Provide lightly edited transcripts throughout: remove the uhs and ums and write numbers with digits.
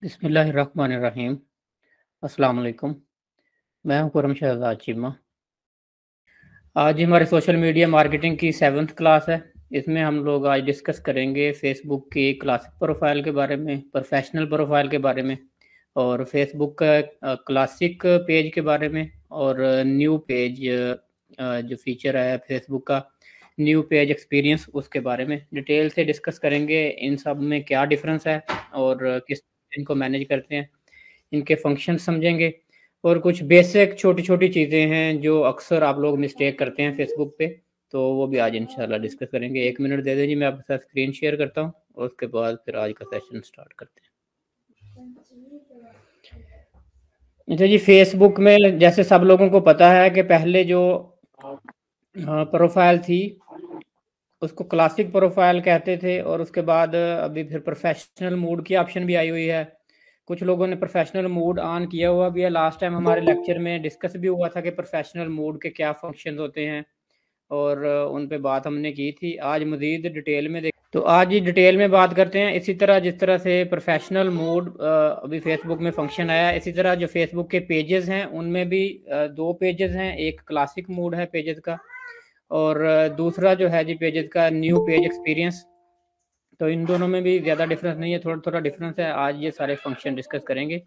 बिस्मिल्लाहिर्रहमानिर्रहीम। अस्सलाम वालेकुम। मैं हूं खुरम शहजाद चीमा। आज हमारे सोशल मीडिया मार्केटिंग की 7th क्लास है। इसमें हम लोग आज डिस्कस करेंगे फेसबुक की क्लासिक प्रोफाइल के बारे में, प्रोफेशनल प्रोफाइल के बारे में, और फेसबुक का क्लासिक पेज के बारे में, और न्यू पेज जो फीचर है फेसबुक का न्यू पेज एक्सपीरियंस, उसके बारे में डिटेल से डिस्कस करेंगे। इन सब में क्या डिफरेंस है और किस इनको मैनेज करते हैं, इनके फंक्शन समझेंगे। और कुछ बेसिक छोटी-छोटी चीज़ें हैं जो अक्सर आप लोग मिस्टेक करते हैं फेसबुक पे, तो वो भी आज इंशाल्लाह डिस्कस करेंगे। 1 मिनट दे दीजिए, मैं आपके साथ स्क्रीन शेयर करता हूँ और उसके बाद फिर आज का सेशन स्टार्ट करते हैं। अच्छा जी, फेसबुक में जैसे सब लोगों को पता है कि पहले जो प्रोफाइल थी उसको क्लासिक प्रोफाइल कहते थे, और उसके बाद अभी फिर प्रोफेशनल मोड की ऑप्शन भी आई हुई है। कुछ लोगों ने प्रोफेशनल मोड ऑन किया हुआ भी है। लास्ट टाइम हमारे लेक्चर में डिस्कस भी हुआ था कि प्रोफेशनल मोड के क्या फंक्शंस होते हैं, और उन पे बात हमने की थी। आज मज़ीद डिटेल में तो आज ही डिटेल में बात करते हैं। इसी तरह जिस तरह से प्रोफेशनल मोड अभी फेसबुक में फंक्शन आया है, इसी तरह जो फेसबुक के पेजेस हैं उनमें भी 2 पेजेस हैं। एक क्लासिक मोड है पेजेस का, और दूसरा जो है जी पेजेस का न्यू पेज एक्सपीरियंस। तो इन दोनों में भी ज़्यादा डिफरेंस नहीं है, थोड़ा-थोड़ा डिफरेंस है। आज ये सारे फंक्शन डिस्कस करेंगे।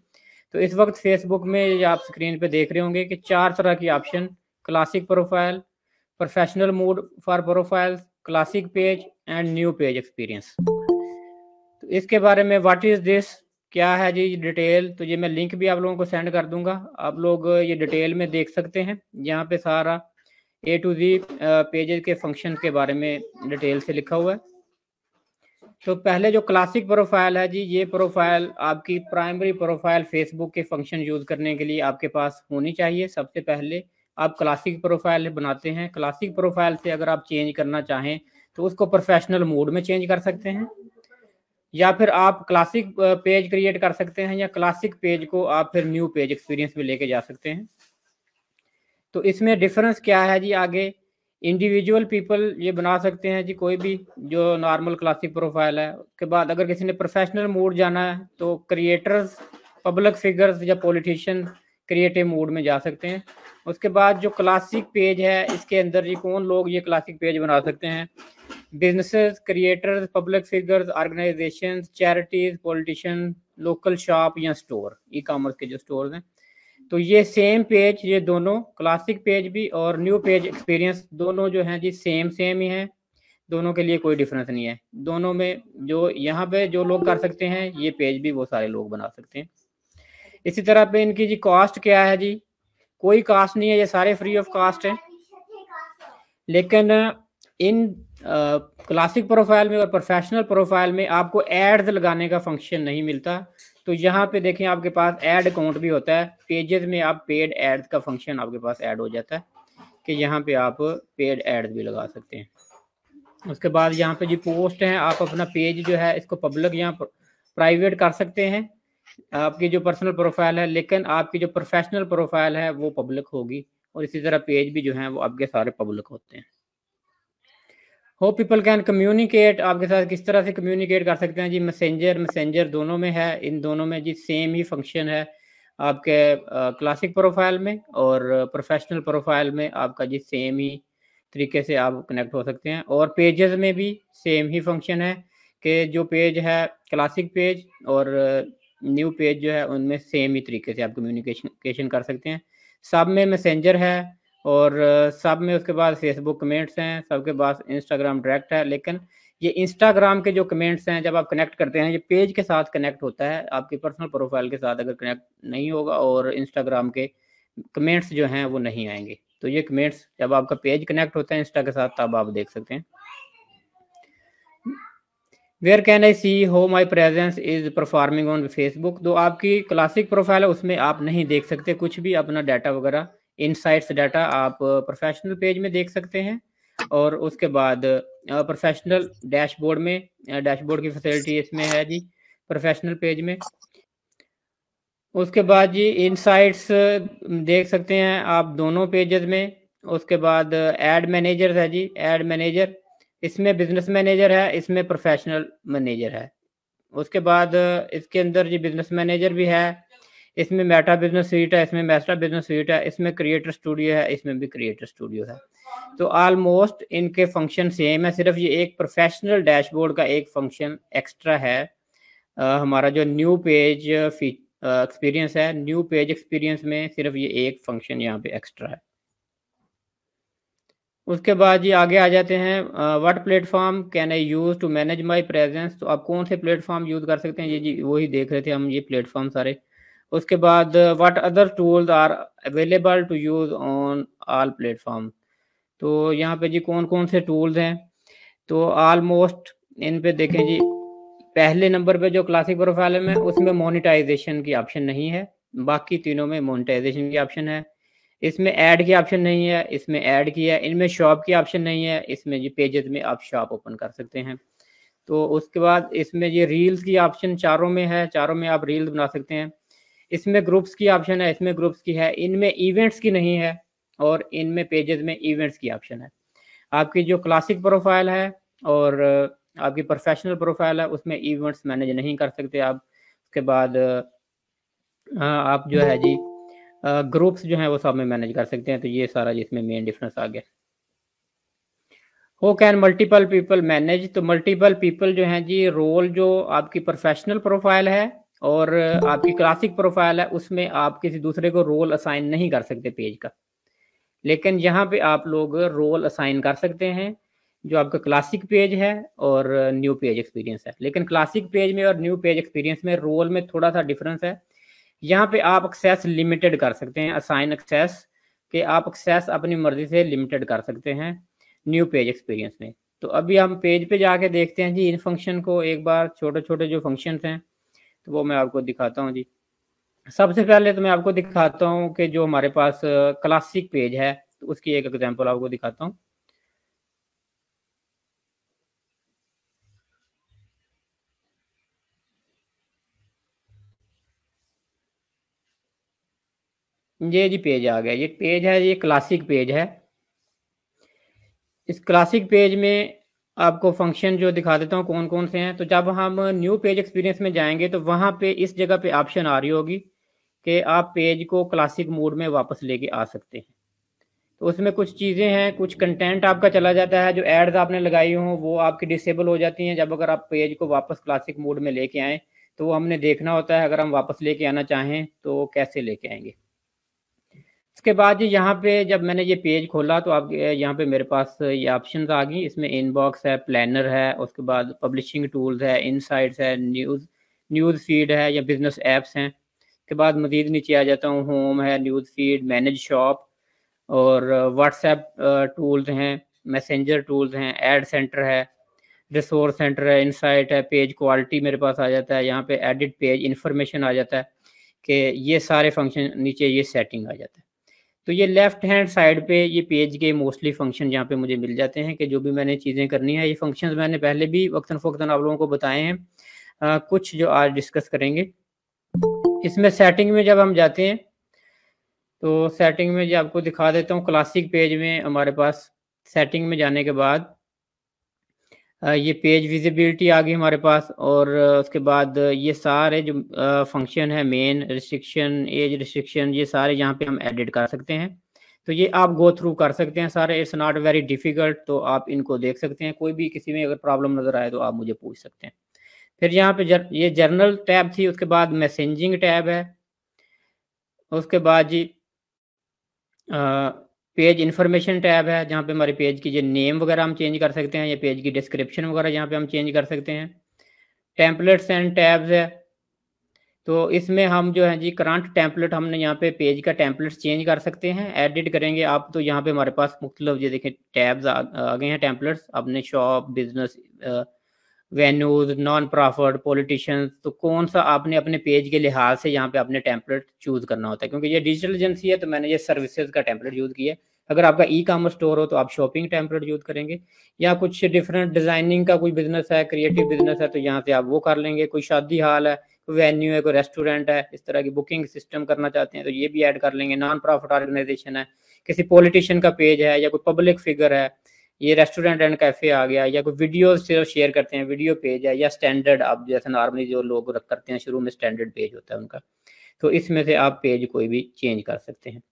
तो इस वक्त फेसबुक में ये आप स्क्रीन पे देख रहे होंगे कि 4 तरह की option: classic profile, professional mode for profile, classic page and new page experience. तो इसके बारे में व्हाट इज़ दिस, क्या है जी डिटेल, तो ये मैं लिंक भी आप लोगों को सेंड कर दूँगा। आप लोग ये डिटेल में देख सकते हैं। यहाँ पे सारा ए टू ज़ेड पेजेज़ के फंक्शन के बारे में डिटेल से लिखा हुआ है। तो पहले जो क्लासिक प्रोफाइल है जी, ये प्रोफाइल आपकी प्राइमरी प्रोफाइल फेसबुक के फंक्शन यूज़ करने के लिए आपके पास होनी चाहिए। सबसे पहले आप क्लासिक प्रोफाइल बनाते हैं। क्लासिक प्रोफाइल से अगर आप चेंज करना चाहें तो उसको प्रोफेशनल मोड में चेंज कर सकते हैं, या फिर आप क्लासिक पेज क्रिएट कर सकते हैं, या क्लासिक पेज को आप फिर न्यू पेज एक्सपीरियंस में लेके जा सकते हैं। तो इसमें डिफरेंस क्या है जी, आगे इंडिविजुअल पीपल ये बना सकते हैं जी, कोई भी जो नॉर्मल क्लासिक प्रोफाइल है। उसके बाद अगर किसी ने प्रोफेशनल मोड जाना है तो क्रिएटर्स, पब्लिक फिगर्स या पॉलिटिशियन क्रिएटिव मोड में जा सकते हैं। उसके बाद जो क्लासिक पेज है इसके अंदर ये कौन लोग ये क्लासिक पेज बना सकते हैं: businesses, creators, public figures, organisations, charities, politician, local shop या स्टोर, ई कॉमर्स के जो स्टोर्स हैं। तो ये सेम पेज, ये दोनों क्लासिक पेज भी और न्यू पेज एक्सपीरियंस दोनों जो हैं जी सेम ही हैं। दोनों के लिए कोई डिफरेंस नहीं है। दोनों में जो यहाँ पे जो लोग कर सकते हैं ये पेज भी वो सारे लोग बना सकते हैं। इसी तरह पे इनकी जी कॉस्ट क्या है जी, कोई कास्ट नहीं है, ये सारे फ्री ऑफ कास्ट हैं। लेकिन इन क्लासिक प्रोफाइल में और प्रोफेशनल प्रोफाइल में आपको एड्स लगाने का फंक्शन नहीं मिलता। तो यहाँ पे देखें आपके पास ऐड अकाउंट भी होता है। पेजेस में आप पेड एड्स का फंक्शन आपके पास ऐड हो जाता है कि यहाँ पे आप पेड एड्स भी लगा सकते हैं। उसके बाद यहाँ पे जी पोस्ट है, आप अपना पेज जो है इसको पब्लिक या प्राइवेट कर सकते हैं, आपकी जो पर्सनल प्रोफाइल है। लेकिन आपकी जो प्रोफेशनल प्रोफाइल है वो पब्लिक होगी, और इसी तरह पेज भी जो है वो आपके सारे पब्लिक होते हैं। हो पीपल कैन कम्युनिकेट, आपके साथ किस तरह से कम्युनिकेट कर सकते हैं जी, मैसेंजर दोनों में है। इन दोनों में जी सेम ही फंक्शन है आपके क्लासिक प्रोफाइल में, और प्रोफेशनल प्रोफाइल में आपका जी सेम ही तरीके से आप कनेक्ट हो सकते हैं। और पेजेस में भी सेम ही फंक्शन है कि जो पेज है क्लासिक पेज और न्यू पेज जो है उनमें सेम ही तरीके से आप कम्युनिकेशन कर सकते हैं। सब में मैसेंजर है, और सब में उसके बाद फेसबुक कमेंट्स हैं, सबके पास इंस्टाग्राम डायरेक्ट है। लेकिन ये इंस्टाग्राम के जो कमेंट्स हैं जब आप कनेक्ट करते हैं, ये पेज के साथ कनेक्ट होता है, आपकी पर्सनल प्रोफाइल के साथ अगर कनेक्ट नहीं होगा, और इंस्टाग्राम के कमेंट्स जो हैं वो नहीं आएंगे। तो ये कमेंट्स जब आपका पेज कनेक्ट होता है इंस्टा के साथ तब आप देख सकते हैं। वेयर कैन आई सी हो माई presence is performing on Facebook. तो आपकी क्लासिक प्रोफाइल है उसमें आप नहीं देख सकते कुछ भी अपना डाटा वगैरह, इनसाइट्स डाटा आप प्रोफेशनल पेज में देख सकते हैं। और उसके बाद प्रोफेशनल डैशबोर्ड में, डैशबोर्ड की फैसिलिटी इसमें है जी प्रोफेशनल पेज में। उसके बाद जी इनसाइट्स देख सकते हैं आप दोनों पेजेस में। उसके बाद ऐड मैनेजर है जी, ऐड मैनेजर, इसमें बिजनेस मैनेजर है, इसमें प्रोफेशनल मैनेजर है। उसके बाद इसके अंदर जी बिजनेस मैनेजर भी है, इसमें मेटा बिजनेस सूट है, इसमें मेटा बिजनेस सूट है, इसमें क्रिएटर स्टूडियो है, इसमें भी क्रिएटर स्टूडियो है। तो ऑलमोस्ट इनके फंक्शन सेम है, सिर्फ ये एक प्रोफेशनल डैशबोर्ड का एक फंक्शन एक्स्ट्रा है। हमारा जो न्यू पेज एक्सपीरियंस है, न्यू पेज एक्सपीरियंस में सिर्फ ये एक फंक्शन यहाँ पे एक्स्ट्रा है। उसके बाद ये आगे आ जाते हैं, what platform can I use to manage my presence. तो आप कौन से प्लेटफॉर्म यूज़ कर सकते हैं, ये जी वही देख रहे थे हम, ये प्लेटफॉर्म सारे। उसके बाद what other tools are available to use on all platform. तो यहाँ पे जी कौन कौन से टूल्स हैं, तो ऑलमोस्ट इन पे देखें जी, पहले नंबर पे जो क्लासिक प्रोफाइल में उसमें मोनेटाइजेशन की ऑप्शन नहीं है, बाकी तीनों में मोनेटाइजेशन की ऑप्शन है। इसमें ऐड की ऑप्शन नहीं है, इसमें ऐड की है। इनमें शॉप की ऑप्शन नहीं है, इसमें जी पेजेस में आप शॉप ओपन कर सकते हैं। तो उसके बाद इसमें ये रील्स की ऑप्शन चारों में है, चारों में आप रील्स बना सकते हैं। इसमें ग्रुप्स की ऑप्शन है, इसमें ग्रुप्स की है। इनमें इवेंट्स की नहीं है, और इनमें पेजेस में इवेंट्स की ऑप्शन है। आपकी जो क्लासिक प्रोफाइल है और आपकी प्रोफेशनल प्रोफाइल है, उसमें इवेंट्स मैनेज नहीं कर सकते आप। उसके बाद आप जो है जी ग्रुप्स जो है वो सब में मैनेज कर सकते हैं। तो ये सारा जिसमें मेन डिफरेंस आ गया। हो कैन मल्टीपल पीपल मैनेज। तो मल्टीपल पीपल जो हैं जी, रोल जो आपकी प्रोफेशनल प्रोफाइल है और आपकी क्लासिक प्रोफाइल है, उसमें आप किसी दूसरे को रोल असाइन नहीं कर सकते पेज का। लेकिन यहाँ पे आप लोग रोल असाइन कर सकते हैं, जो आपका क्लासिक पेज है और न्यू पेज एक्सपीरियंस है। लेकिन क्लासिक पेज में और न्यू पेज एक्सपीरियंस में रोल में थोड़ा सा डिफरेंस है। यहाँ पे आप एक्सेस लिमिटेड कर सकते हैं, असाइन एक्सेस के आप एक्सेस अपनी मर्जी से लिमिटेड कर सकते हैं न्यू पेज एक्सपीरियंस में। तो अभी हम पेज पे जाके देखते हैं जी इन फंक्शन को एक बार, छोटे छोटे जो फंक्शंस हैं तो वो मैं आपको दिखाता हूँ जी। सबसे पहले तो मैं आपको दिखाता हूँ कि जो हमारे पास क्लासिक पेज है, तो उसकी एक एग्जांपल आपको दिखाता हूँ। ये जी पेज आ गया, ये पेज है, ये क्लासिक पेज है। इस क्लासिक पेज में आपको फंक्शन जो दिखा देता हूँ कौन कौन से हैं। तो जब हम न्यू पेज एक्सपीरियंस में जाएंगे तो वहाँ पे इस जगह पे ऑप्शन आ रही होगी कि आप पेज को क्लासिक मोड में वापस लेके आ सकते हैं। तो उसमें कुछ चीज़ें हैं, कुछ कंटेंट आपका चला जाता है, जो एड्स आपने लगाई हों वो आपकी डिसेबल हो जाती हैं। जब अगर आप पेज को वापस क्लासिक मोड में लेके आएँ तो वो हमने देखना होता है, अगर हम वापस लेके आना चाहें तो कैसे लेके आएंगे। उसके बाद जी यहाँ पे जब मैंने ये पेज खोला तो आप यहाँ पे मेरे पास ये ऑप्शंस आ गई। इसमें इनबॉक्स है, प्लानर है, उसके बाद पब्लिशिंग टूल्स है, इनसाइट्स है, न्यूज़ फीड है या बिजनेस ऐप्स हैं। उसके बाद मज़ीद नीचे आ जाता हूँ, होम है, न्यूज़ फीड, मैनेज शॉप और व्हाट्सएप टूल्स हैं, मैसेंजर टूल्स हैं, एड सेंटर है, रिसोर्स सेंटर है, इनसाइट है, पेज क्वालिटी मेरे पास आ जाता है। यहाँ पे एडिट पेज इन्फॉर्मेशन आ जाता है कि ये सारे फंक्शन, नीचे ये सेटिंग आ जाता है। तो ये लेफ्ट हैंड साइड पे ये पेज के मोस्टली फंक्शन यहाँ पे मुझे मिल जाते हैं कि जो भी मैंने चीज़ें करनी है। ये फंक्शंस मैंने पहले भी वक्तन फ़वक्तन आप लोगों को बताए हैं, कुछ जो आज डिस्कस करेंगे। इसमें सेटिंग में जब हम जाते हैं तो सेटिंग में जो आपको दिखा देता हूँ, क्लासिक पेज में हमारे पास सेटिंग में जाने के बाद ये पेज विजिबिलिटी आ गई हमारे पास। और उसके बाद ये सारे जो फंक्शन है, मेन रिस्ट्रिक्शन, एज रिस्ट्रिक्शन, ये सारे यहाँ पे हम एडिट कर सकते हैं। तो ये आप गो थ्रू कर सकते हैं सारे, इट्स नॉट वेरी डिफ़िकल्ट। तो आप इनको देख सकते हैं, कोई भी किसी में अगर प्रॉब्लम नज़र आए तो आप मुझे पूछ सकते हैं। फिर यहाँ पे ये जर्नल टैब थी, उसके बाद मैसेजिंग टैब है, उसके बाद जी पेज इन्फॉर्मेशन टैब है, जहाँ पे हमारे पेज की जो नेम वगैरह हम चेंज कर सकते हैं, या पेज की डिस्क्रिप्शन वगैरह यहाँ पे हम चेंज कर सकते हैं। टेम्पलेट्स एंड टैब्स है, तो इसमें हम जो है जी करंट टेम्पलेट, हमने यहाँ पे पेज का टेम्पलेट चेंज कर सकते हैं, एडिट करेंगे आप। तो यहाँ पे हमारे पास मुख्तलिफ ये देखें टैब्स आ गए हैं टेम्पलेट्स। अपने shop, business, venues, non profit, politicians, तो कौन सा आपने अपने पेज के लिहाज से यहाँ पे अपने टेम्पलेट चूज करना होता है। क्योंकि ये डिजिटल एजेंसी है तो मैंने ये सर्विसेज का टेम्पलेट यूज़ किया है। अगर आपका ई कॉमर्स स्टोर हो तो आप शॉपिंग टेम्पलेट यूज़ करेंगे, या कुछ डिफरेंट डिजाइनिंग का कोई बिजनेस है, क्रिएटिव बिजनेस है, तो यहाँ से आप वो कर लेंगे। कोई शादी हाल है, कोई वेन्यू है, कोई रेस्टोरेंट है, इस तरह की बुकिंग सिस्टम करना चाहते हैं तो ये भी ऐड कर लेंगे। नॉन प्रॉफिट ऑर्गेनाइजेशन है, किसी पॉलिटिशियन का पेज है, या कोई पब्लिक फिगर है, ये रेस्टोरेंट एंड कैफ़े आ गया, या कोई वीडियो सिर्फ शेयर करते हैं, वीडियो पेज है, या स्टैंडर्ड आप जैसे नॉर्मली जो लोग रख करते हैं शुरू में स्टैंडर्ड पेज होता है उनका, तो इसमें से आप पेज कोई भी चेंज कर सकते हैं।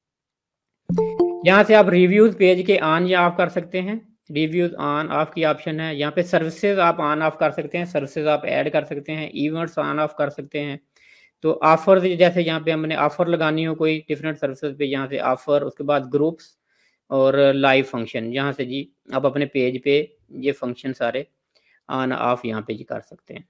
यहाँ से आप रिव्यूज़ पेज के ऑन या ऑफ कर सकते हैं। रिव्यूज़ ऑन ऑफ की ऑप्शन है। यहाँ पे सर्विसेज आप ऑन ऑफ कर सकते हैं, सर्विसेज आप ऐड कर सकते हैं, इवेंट्स ऑन ऑफ कर सकते हैं। तो ऑफर जैसे यहाँ पे हमने ऑफर लगानी हो कोई डिफरेंट सर्विसेज पे, यहाँ से ऑफर, उसके बाद ग्रुप्स और लाइव फंक्शन, यहाँ से जी आप अपने पेज पे ये फंक्शन सारे ऑन ऑफ यहाँ पे जी कर सकते हैं।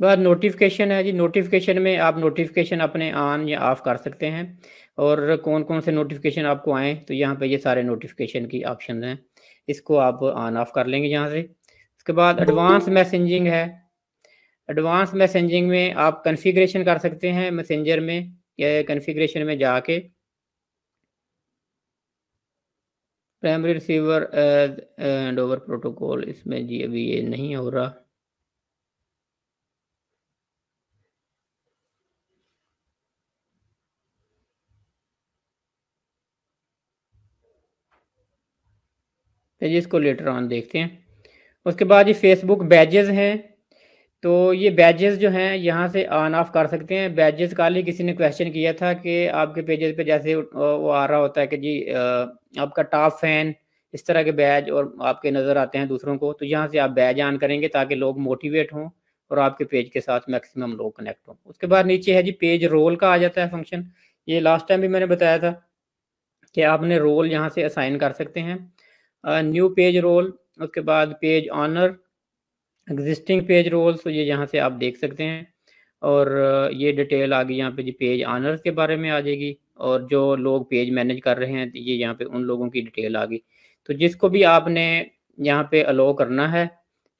बाद नोटिफिकेशन है जी, नोटिफिकेशन में आप नोटिफिकेशन अपने ऑन या ऑफ कर सकते हैं, और कौन कौन से नोटिफिकेशन आपको आए, तो यहाँ पे ये सारे नोटिफिकेशन की ऑप्शन हैं, इसको आप ऑन ऑफ कर लेंगे यहाँ से। उसके बाद एडवांस मैसेजिंग है। एडवांस मैसेजिंग में आप कॉन्फ़िगरेशन कर सकते हैं मैसेंजर में, या कॉन्फ़िगरेशन में जाके primary receiver and over protocol, इसमें जी अभी ये नहीं हो रहा। तो जी इसको लेटर ऑन देखते हैं। उसके बाद ये फेसबुक बैजेस हैं, तो ये बैजेस जो हैं यहाँ से ऑन ऑफ कर सकते हैं। बैजेस कल ही किसी ने क्वेश्चन किया था कि आपके पेजेस पे जैसे वो आ रहा होता है कि जी आपका टॉप फैन, इस तरह के बैज और आपके नज़र आते हैं दूसरों को, तो यहाँ से आप बैज ऑन करेंगे ताकि लोग मोटिवेट हों और आपके पेज के साथ मैक्सिमम लोग कनेक्ट हों। उसके बाद नीचे है जी पेज रोल का आ जाता है फंक्शन। ये लास्ट टाइम भी मैंने बताया था कि आपने रोल यहाँ से असाइन कर सकते हैं। न्यू पेज रोल, उसके बाद page owner, existing page roles, तो ये यहाँ से आप देख सकते हैं। और ये डिटेल आ गई यहाँ पे जी पेज ऑनर्स के बारे में आ जाएगी, और जो लोग पेज मैनेज कर रहे हैं ये यहाँ पे उन लोगों की डिटेल आ गई। तो जिसको भी आपने यहाँ पे अलो करना है,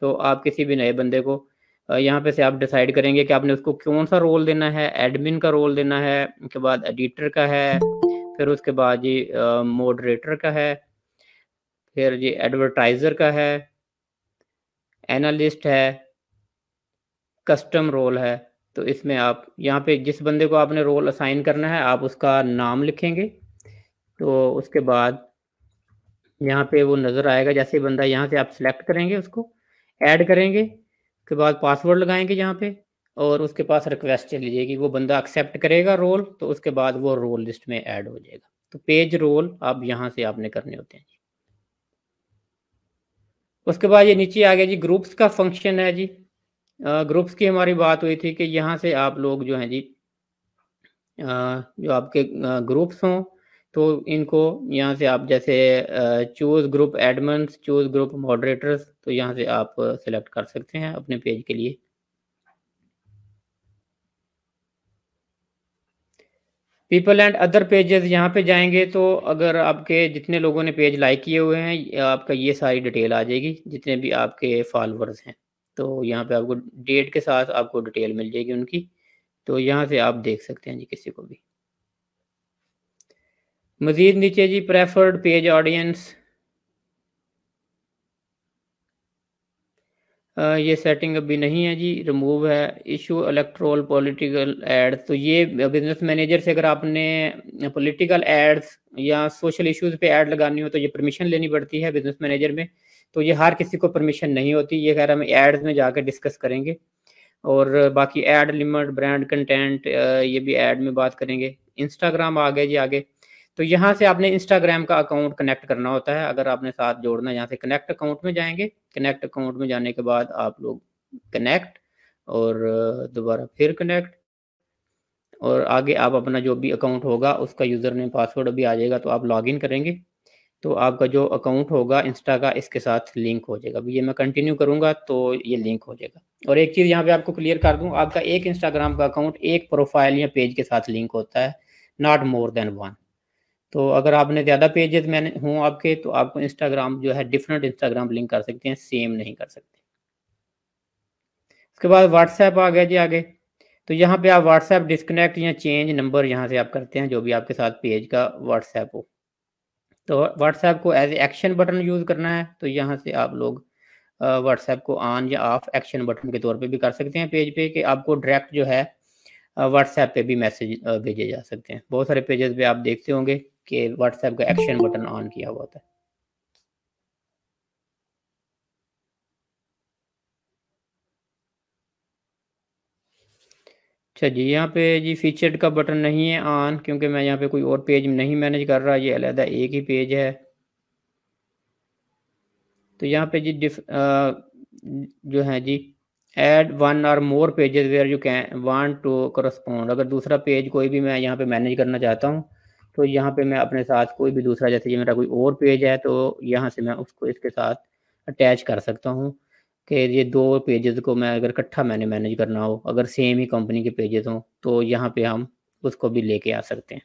तो आप किसी भी नए बंदे को यहाँ पे से आप डिसाइड करेंगे कि आपने उसको कौन सा रोल देना है। एडमिन का रोल देना है, उसके बाद एडिटर का है, फिर उसके बाद जी मॉडरेटर का है, फिर जी एडवर्टाइज़र का है, एनालिस्ट है, कस्टम रोल है। तो इसमें आप यहाँ पे जिस बंदे को आपने रोल असाइन करना है आप उसका नाम लिखेंगे, तो उसके बाद यहाँ पे वो नज़र आएगा। जैसे बंदा यहाँ से आप सिलेक्ट करेंगे, उसको ऐड करेंगे, उसके बाद पासवर्ड लगाएंगे यहाँ पे, और उसके पास रिक्वेस्ट चली जाएगी, वो बंदा एक्सेप्ट करेगा रोल, तो उसके बाद वो रोल लिस्ट में ऐड हो जाएगा। तो पेज रोल आप यहाँ से आपने करने होते हैं। उसके बाद ये नीचे आ गया जी ग्रुप्स का फंक्शन है जी। ग्रुप्स की हमारी बात हुई थी कि यहाँ से आप लोग जो हैं जी जो आपके ग्रुप्स हों, तो इनको यहाँ से आप जैसे choose group admins, choose group moderators, तो यहाँ से आप सिलेक्ट कर सकते हैं अपने पेज के लिए। पीपल एंड अदर पेजेस, यहाँ पे जाएंगे तो अगर आपके जितने लोगों ने पेज लाइक किए हुए हैं, आपका ये सारी डिटेल आ जाएगी, जितने भी आपके फॉलोअर्स हैं। तो यहाँ पे आपको डेट के साथ आपको डिटेल मिल जाएगी उनकी, तो यहाँ से आप देख सकते हैं जी किसी को भी। मज़ीद नीचे जी प्रेफर्ड पेज ऑडियंस, ये सेटिंग अभी नहीं है जी, रिमूव है। इशू इलेक्ट्रोल पॉलिटिकल एड्स, तो ये बिजनेस मैनेजर से अगर आपने पॉलिटिकल एड्स या सोशल इश्यूज पे ऐड लगानी हो तो ये परमिशन लेनी पड़ती है बिजनेस मैनेजर में, तो ये हर किसी को परमिशन नहीं होती। ये खैर हम एड्स में जाकर डिस्कस करेंगे। और बाकी ऐड लिमिट, ब्रांड कंटेंट, ये भी ऐड में बात करेंगे। इंस्टाग्राम आ गया जी आगे, तो यहाँ से आपने इंस्टाग्राम का अकाउंट कनेक्ट करना होता है अगर आपने साथ जोड़ना है। यहाँ से कनेक्ट अकाउंट में जाएंगे, कनेक्ट अकाउंट में जाने के बाद आप लोग कनेक्ट, और दोबारा फिर कनेक्ट, और आगे आप अपना जो भी अकाउंट होगा उसका यूज़र नेम पासवर्ड अभी आ जाएगा, तो आप लॉगिन करेंगे, तो आपका जो अकाउंट होगा इंस्टा का इसके साथ लिंक हो जाएगा। अभी ये मैं कंटिन्यू करूँगा तो ये लिंक हो जाएगा। और एक चीज़ यहाँ पे आपको क्लियर कर दूँ, आपका एक इंस्टाग्राम का अकाउंट एक प्रोफाइल या पेज के साथ लिंक होता है, नॉट मोर देन वन। तो अगर आपने ज़्यादा पेजेस मैंने हों आपके, तो आपको इंस्टाग्राम जो है डिफरेंट इंस्टाग्राम लिंक कर सकते हैं, सेम नहीं कर सकते। उसके बाद व्हाट्सएप आ गया जी आगे, तो यहाँ पे आप व्हाट्सएप डिस्कनेक्ट या चेंज नंबर यहाँ से आप करते हैं, जो भी आपके साथ पेज का व्हाट्सएप हो। तो व्हाट्सएप को एज एक्शन बटन यूज़ करना है, तो यहाँ से आप लोग व्हाट्सएप को ऑन या ऑफ एक्शन बटन के तौर पे भी कर सकते हैं पेज पे, कि आपको डायरेक्ट जो है व्हाट्सएप पे भी मैसेज भेजे जा सकते हैं। बहुत सारे पेजेस पे आप देखते होंगे कि व्हाट्सएप का एक्शन बटन ऑन किया हुआ होता है। अच्छा जी, यहाँ पे जी फीचर्ड का बटन नहीं है ऑन, क्योंकि मैं यहाँ पे कोई और पेज नहीं मैनेज कर रहा, ये अलहदा एक ही पेज है। तो यहाँ पे जी जो है जी, add one or more pages where you can want to correspond. अगर दूसरा पेज कोई भी मैं यहाँ पे मैनेज करना चाहता हूँ, तो यहाँ पे मैं अपने साथ कोई भी दूसरा, जैसे ये मेरा कोई और पेज है, तो यहाँ से मैं उसको इसके साथ अटैच कर सकता हूँ कि ये दो पेजेस को मैं अगर इकट्ठा मैंने मैनेज करना हो, अगर सेम ही कंपनी के पेजेस हों, तो यहाँ पे हम उसको भी लेके आ सकते हैं।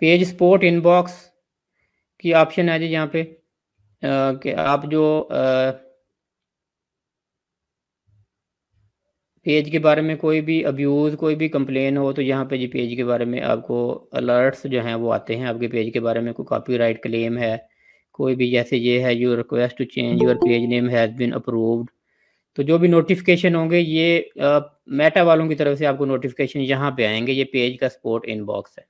पेज स्पोर्ट इनबॉक्स की ऑप्शन है जी यहाँ पे, कि आप जो पेज के बारे में कोई भी अब्यूज़, कोई भी कंप्लेन हो, तो यहाँ पे जी पेज के बारे में आपको अलर्ट्स जो हैं वो आते हैं आपके पेज के बारे में। कोई कॉपीराइट क्लेम है, कोई भी, जैसे ये है your request to change your page name has been approved, तो जो भी नोटिफिकेशन होंगे ये मेटा वालों की तरफ से आपको नोटिफिकेशन यहाँ पे आएंगे। ये पेज का सपोर्ट इनबॉक्स है।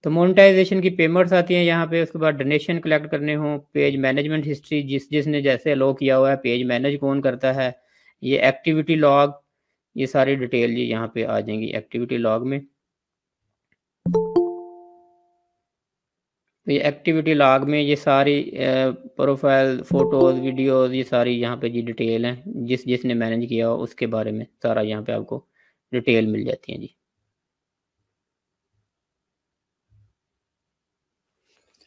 तो मोनेटाइजेशन की पेमेंट्स आती हैं यहाँ पे, उसके बाद डोनेशन कलेक्ट करने हो, पेज मैनेजमेंट हिस्ट्री, जिसने जैसे अलो किया हुआ है, पेज मैनेज कौन करता है, ये एक्टिविटी लॉग, ये सारी डिटेल ये यहाँ पे आ जाएंगी एक्टिविटी लॉग में। तो ये एक्टिविटी लॉग में ये सारी प्रोफाइल, फोटोज, वीडियोज, ये सारी यहाँ पे जी डिटेल हैं, जिसने मैनेज किया हो उसके बारे में सारा यहाँ पे आपको डिटेल मिल जाती है जी।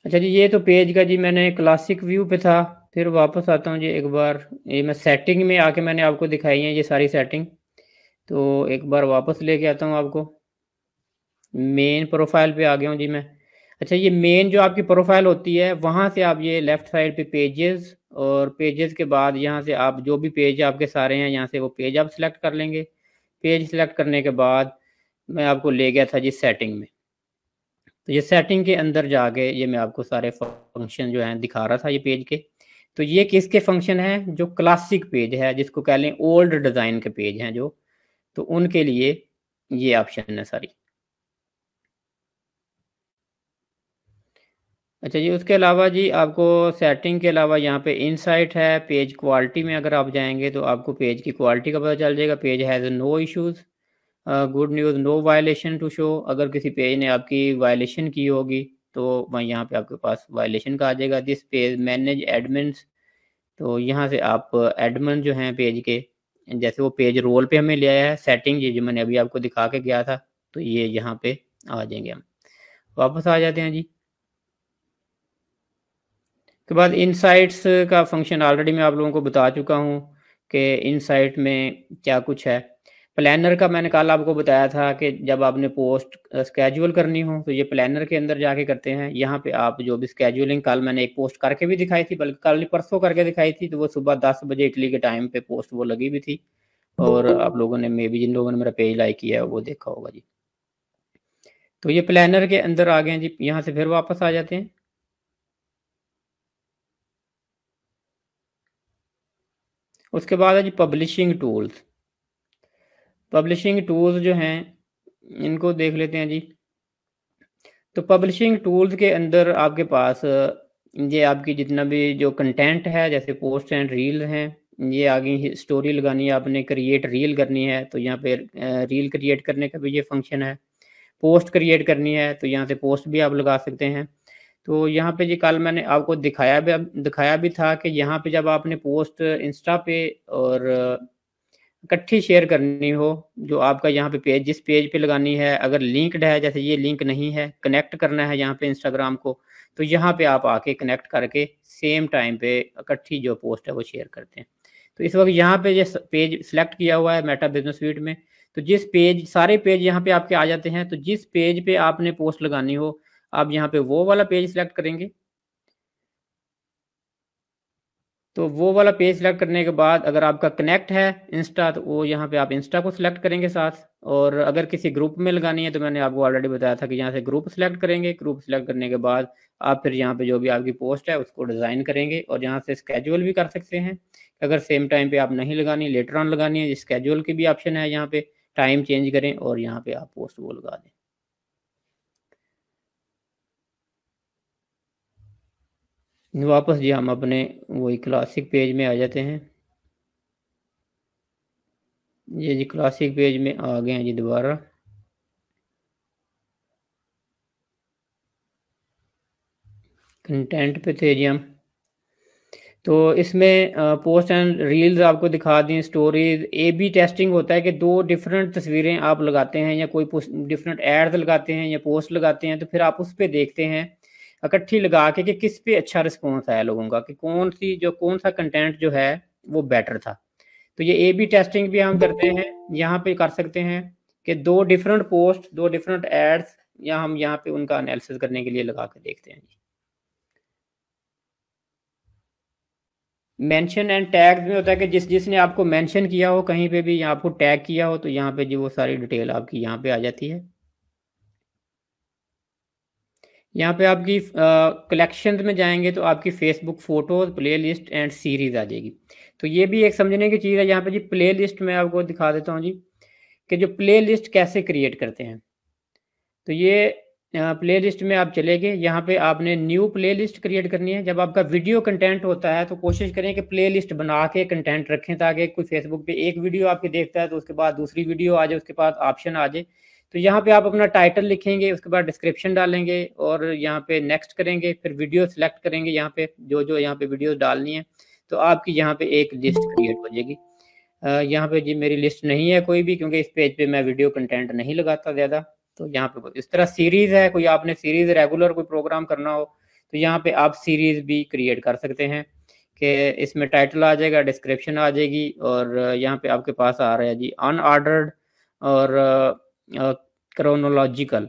अच्छा जी, ये तो पेज का जी मैंने क्लासिक व्यू पे था, फिर वापस आता हूँ जी एक बार, ये मैं सेटिंग में आके मैंने आपको दिखाई है ये सारी सेटिंग, तो एक बार वापस लेके आता हूँ आपको। मेन प्रोफाइल पे आ गया हूँ जी मैं। अच्छा, ये मेन जो आपकी प्रोफाइल होती है, वहाँ से आप ये लेफ़्ट साइड पे पेजेस, और पेजेस के बाद यहाँ से आप जो भी पेज आपके सारे हैं, यहाँ से वो पेज आप सिलेक्ट कर लेंगे। पेज सिलेक्ट करने के बाद मैं आपको ले गया था जी सेटिंग में। तो ये सेटिंग के अंदर जाके ये मैं आपको सारे फंक्शन जो हैं दिखा रहा था ये पेज के। तो ये किसके फंक्शन हैं? जो क्लासिक पेज है, जिसको कह लें ओल्ड डिज़ाइन के पेज हैं जो, तो उनके लिए ये ऑप्शन है सारी। अच्छा जी, उसके अलावा जी आपको सेटिंग के अलावा यहाँ पे इनसाइट है, पेज क्वालिटी में अगर आप जाएंगे तो आपको पेज की क्वालिटी का पता चल जाएगा। Page has no issues, good news, no violation to show. अगर किसी पेज ने आपकी वायलेशन की होगी, तो वह यहाँ पे आपके पास वायलेशन का आ जाएगा। दिस पेज मैनेज एडमिन्स, तो यहाँ से आप एडमिन जो हैं पेज के, जैसे वो पेज रोल पे हमें ले आया है सेटिंग, ये जो मैंने अभी आपको दिखा के गया था, तो ये यहाँ पे आ जाएंगे। हम वापस आ जाते हैं जी। के बाद इनसाइट्स का फंक्शन ऑलरेडी मैं आप लोगों को बता चुका हूँ कि इनसाइट में क्या कुछ है। प्लानर का मैंने कल आपको बताया था कि जब आपने पोस्ट स्केड्यूल करनी हो, तो ये प्लानर के अंदर जाके करते हैं। यहाँ पे आप जो भी स्केड्यूलिंग, कल मैंने एक पोस्ट करके भी दिखाई थी, बल्कि कल परसों करके दिखाई थी, तो वो सुबह 10 बजे इटली के टाइम पे पोस्ट वो लगी भी थी, और आप लोगों ने, मे बी जिन लोगों ने मेरा पेज लाइक किया है वो देखा होगा जी। तो ये प्लानर के अंदर आ गए हैं जी। यहाँ से फिर वापस आ जाते हैं। उसके बाद है जी पब्लिशिंग टूल्स। पब्लिशिंग टूल्स जो हैं इनको देख लेते हैं जी। तो पब्लिशिंग टूल्स के अंदर आपके पास ये आपकी जितना भी जो कंटेंट है, जैसे पोस्ट एंड रील हैं, ये आगे स्टोरी लगानी है आपने, क्रिएट रील करनी है, तो यहाँ पे रील क्रिएट करने का भी ये फंक्शन है। पोस्ट क्रिएट करनी है, तो यहाँ से पोस्ट भी आप लगा सकते हैं। तो यहाँ पे जी कल मैंने आपको दिखाया भी था कि यहाँ पे जब आपने पोस्ट इंस्टा पे और इकट्ठी शेयर करनी हो, जो आपका यहाँ पे पेज, जिस पेज पे लगानी है, अगर लिंक्ड है, जैसे ये लिंक नहीं है, कनेक्ट करना है यहाँ पे इंस्टाग्राम को, तो यहाँ पे आप आके कनेक्ट करके सेम टाइम पे इकट्ठी जो पोस्ट है वो शेयर करते हैं। तो इस वक्त यहाँ पे ये पेज सिलेक्ट किया हुआ है मेटा बिजनेस सूट में, तो जिस पेज, सारे पेज यहाँ पे आपके आ जाते हैं। तो जिस पेज पे आपने पोस्ट लगानी हो, आप यहाँ पे वो वाला पेज सिलेक्ट करेंगे। तो वो वाला पेज सेलेक्ट करने के बाद अगर आपका कनेक्ट है इंस्टा, तो वो यहाँ पे आप इंस्टा को सिलेक्ट करेंगे साथ। और अगर किसी ग्रुप में लगानी है, तो मैंने आपको ऑलरेडी बताया था कि यहाँ से ग्रुप सेलेक्ट करेंगे। ग्रुप सेलेक्ट करने के बाद आप फिर यहाँ पे जो भी आपकी पोस्ट है उसको डिज़ाइन करेंगे, और यहाँ से स्केड्यूल भी कर सकते हैं अगर सेम टाइम पे आप नहीं लगानी, लेटर ऑन लगानी है, स्केड्यूल की भी ऑप्शन है यहाँ पे, टाइम चेंज करें और यहाँ पे आप पोस्ट वो लगा दें। वापस जी हम अपने वही क्लासिक पेज में आ जाते हैं। ये जी क्लासिक पेज में आ गए हैं जी दोबारा। कंटेंट पे थे जी हम। तो इसमें पोस्ट एंड रील्स आपको दिखा दी, स्टोरीज। ए बी टेस्टिंग होता है कि दो डिफरेंट तस्वीरें आप लगाते हैं या कोई डिफरेंट एड्स लगाते हैं या पोस्ट लगाते हैं, तो फिर आप उस पर देखते हैं इकट्ठी लगा के कि किस पे अच्छा रिस्पॉन्स आया लोगों का, कि कौन सा कंटेंट जो है वो बेटर था। तो ये ए बी टेस्टिंग भी हम करते हैं, यहाँ पे कर सकते हैं कि दो डिफरेंट पोस्ट, दो डिफरेंट एड्स, या हम यहाँ पे उनका एनालिसिस करने के लिए लगा के देखते हैं। मेंशन एंड टैग में होता है कि जिसने आपको मेंशन किया हो कहीं पे भी, या आपको टैग किया हो, तो यहाँ पे जो वो सारी डिटेल आपकी यहाँ पे आ जाती है। यहाँ पे आपकी कलेक्शन में जाएंगे तो आपकी Facebook photos, playlist and series आ जाएगी। तो ये भी एक समझने की चीज़ है यहाँ पे जी। प्ले लिस्ट में आपको दिखा देता हूँ जी कि जो प्ले लिस्ट कैसे क्रिएट करते हैं। तो ये प्ले लिस्ट में आप चले गए, यहाँ पे आपने न्यू प्ले लिस्ट क्रिएट करनी है। जब आपका वीडियो कंटेंट होता है तो कोशिश करें कि प्ले लिस्ट बना के कंटेंट रखें, ताकि कोई फेसबुक पे एक वीडियो आपकी देखता है तो उसके बाद दूसरी वीडियो आ जाए, उसके बाद ऑप्शन आ जाए। तो यहाँ पे आप अपना टाइटल लिखेंगे, उसके बाद डिस्क्रिप्शन डालेंगे और यहाँ पे नेक्स्ट करेंगे, फिर वीडियो सेलेक्ट करेंगे, यहाँ पे जो यहाँ पे वीडियो डालनी है, तो आपकी यहाँ पे एक लिस्ट क्रिएट हो जाएगी। यहाँ पे जी मेरी लिस्ट नहीं है कोई भी, क्योंकि इस पेज पे मैं वीडियो कंटेंट नहीं लगाता ज़्यादा। तो यहाँ पे इस तरह सीरीज है, कोई आपने सीरीज रेगुलर कोई प्रोग्राम करना हो तो यहाँ पे आप सीरीज भी क्रिएट कर सकते हैं, कि इसमें टाइटल आ जाएगा, डिस्क्रिप्शन आ जाएगी, और यहाँ पे आपके पास आ रहा है जी अनऑर्डर्ड और क्रोनोलॉजिकल।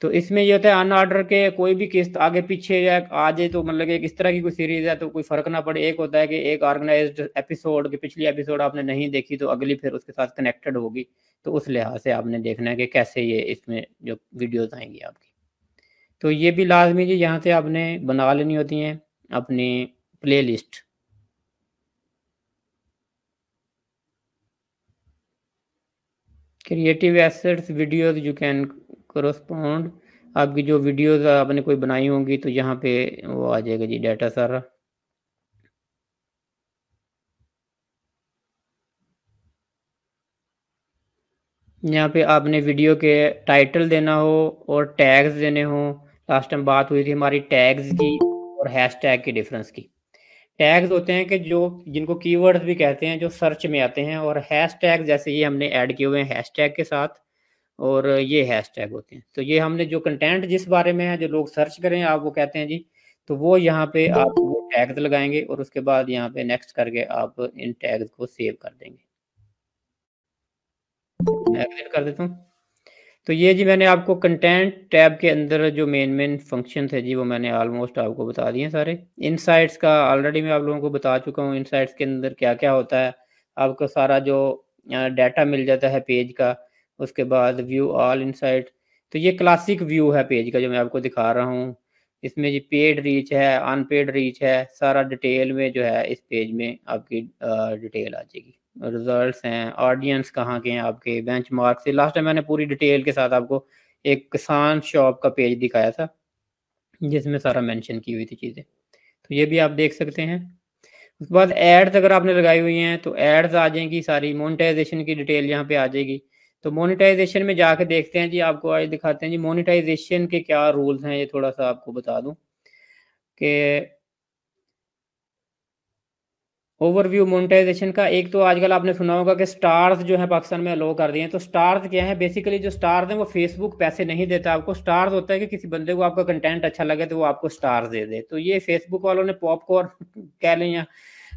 तो इसमें ये होता है अनऑर्डर के कोई भी किस्त आगे पीछे या आ जाए तो मतलब कि इस तरह की कोई सीरीज है तो कोई फर्क ना पड़े। एक होता है कि एक ऑर्गेनाइज्ड एपिसोड की पिछली एपिसोड आपने नहीं देखी तो अगली फिर उसके साथ कनेक्टेड होगी, तो उस लिहाज से आपने देखना है कि कैसे ये इसमें जो वीडियोस आएंगी आपकी। तो ये भी लाजमी जी यहाँ से आपने बना लेनी होती हैं अपनी play list. Creative assets videos you can correspond, आपकी जो वीडियोज आपने कोई बनाई होंगी तो यहाँ पे वो आ जाएगा जी डाटा सारा। यहाँ पे आपने वीडियो के टाइटल देना हो और टैग्स देने हो। लास्ट टाइम बात हुई थी हमारी टैग्स की और हैशटैग की डिफरेंस की। टैग्स होते हैं कि जो जिनको कीवर्ड्स भी कहते हैं, जो सर्च में आते हैं, और हैशटैग जैसे ये हमने ऐड किए हुए हैं हैशटैग के साथ, और ये हैशटैग होते हैं। तो ये हमने जो कंटेंट जिस बारे में है जो लोग सर्च करें आप वो कहते हैं जी, तो वो यहाँ पे आप वो टैग्स लगाएंगे और उसके बाद यहाँ पे नेक्स्ट करके आप इन टैग्स को सेव कर देंगे। मैं एग्जिट कर देता हूँ। तो ये जी मैंने आपको कंटेंट टैब के अंदर जो मेन फंक्शन थे जी वो मैंने ऑलमोस्ट आपको बता दिए सारे। इनसाइट्स का ऑलरेडी मैं आप लोगों को बता चुका हूँ, इनसाइट्स के अंदर क्या क्या होता है। आपको सारा जो डाटा मिल जाता है पेज का। उसके बाद व्यू ऑल इनसाइट, तो ये क्लासिक व्यू है पेज का जो मैं आपको दिखा रहा हूँ। इसमें जी पेड रीच है, अनपेड रीच है, सारा डिटेल में जो है इस पेज में आपकी डिटेल आ जाएगी। रिजल्ट्स हैं, ऑडियंस कहाँ के हैं आपके, बेंचमार्क से। लास्ट टाइम मैंने पूरी डिटेल के साथ आपको एक किसान शॉप का पेज दिखाया था जिसमें सारा मेंशन की हुई थी चीज़ें, तो ये भी आप देख सकते हैं। उसके बाद एड्स अगर आपने लगाई हुई हैं तो एड्स आ जाएंगी सारी। मोनेटाइजेशन की डिटेल यहाँ पे आ जाएगी। तो मोनेटाइजेशन में जाके देखते हैं जी, आपको आज दिखाते हैं जी मोनेटाइजेशन के क्या रूल्स हैं। ये थोड़ा सा आपको बता दूं कि ओवरव्यू मोनेटाइजेशन का, एक तो आजकल आपने सुना होगा कि स्टार्स जो है पाकिस्तान में अलो कर दिए हैं। तो स्टार्स क्या है, बेसिकली जो स्टार्स हैं वो फेसबुक पैसे नहीं देता आपको। स्टार्स होता है कि किसी बंदे को आपका कंटेंट अच्छा लगे तो वो आपको स्टार्स दे दे। तो ये फेसबुक वालों ने पॉपकॉर्न कह लें या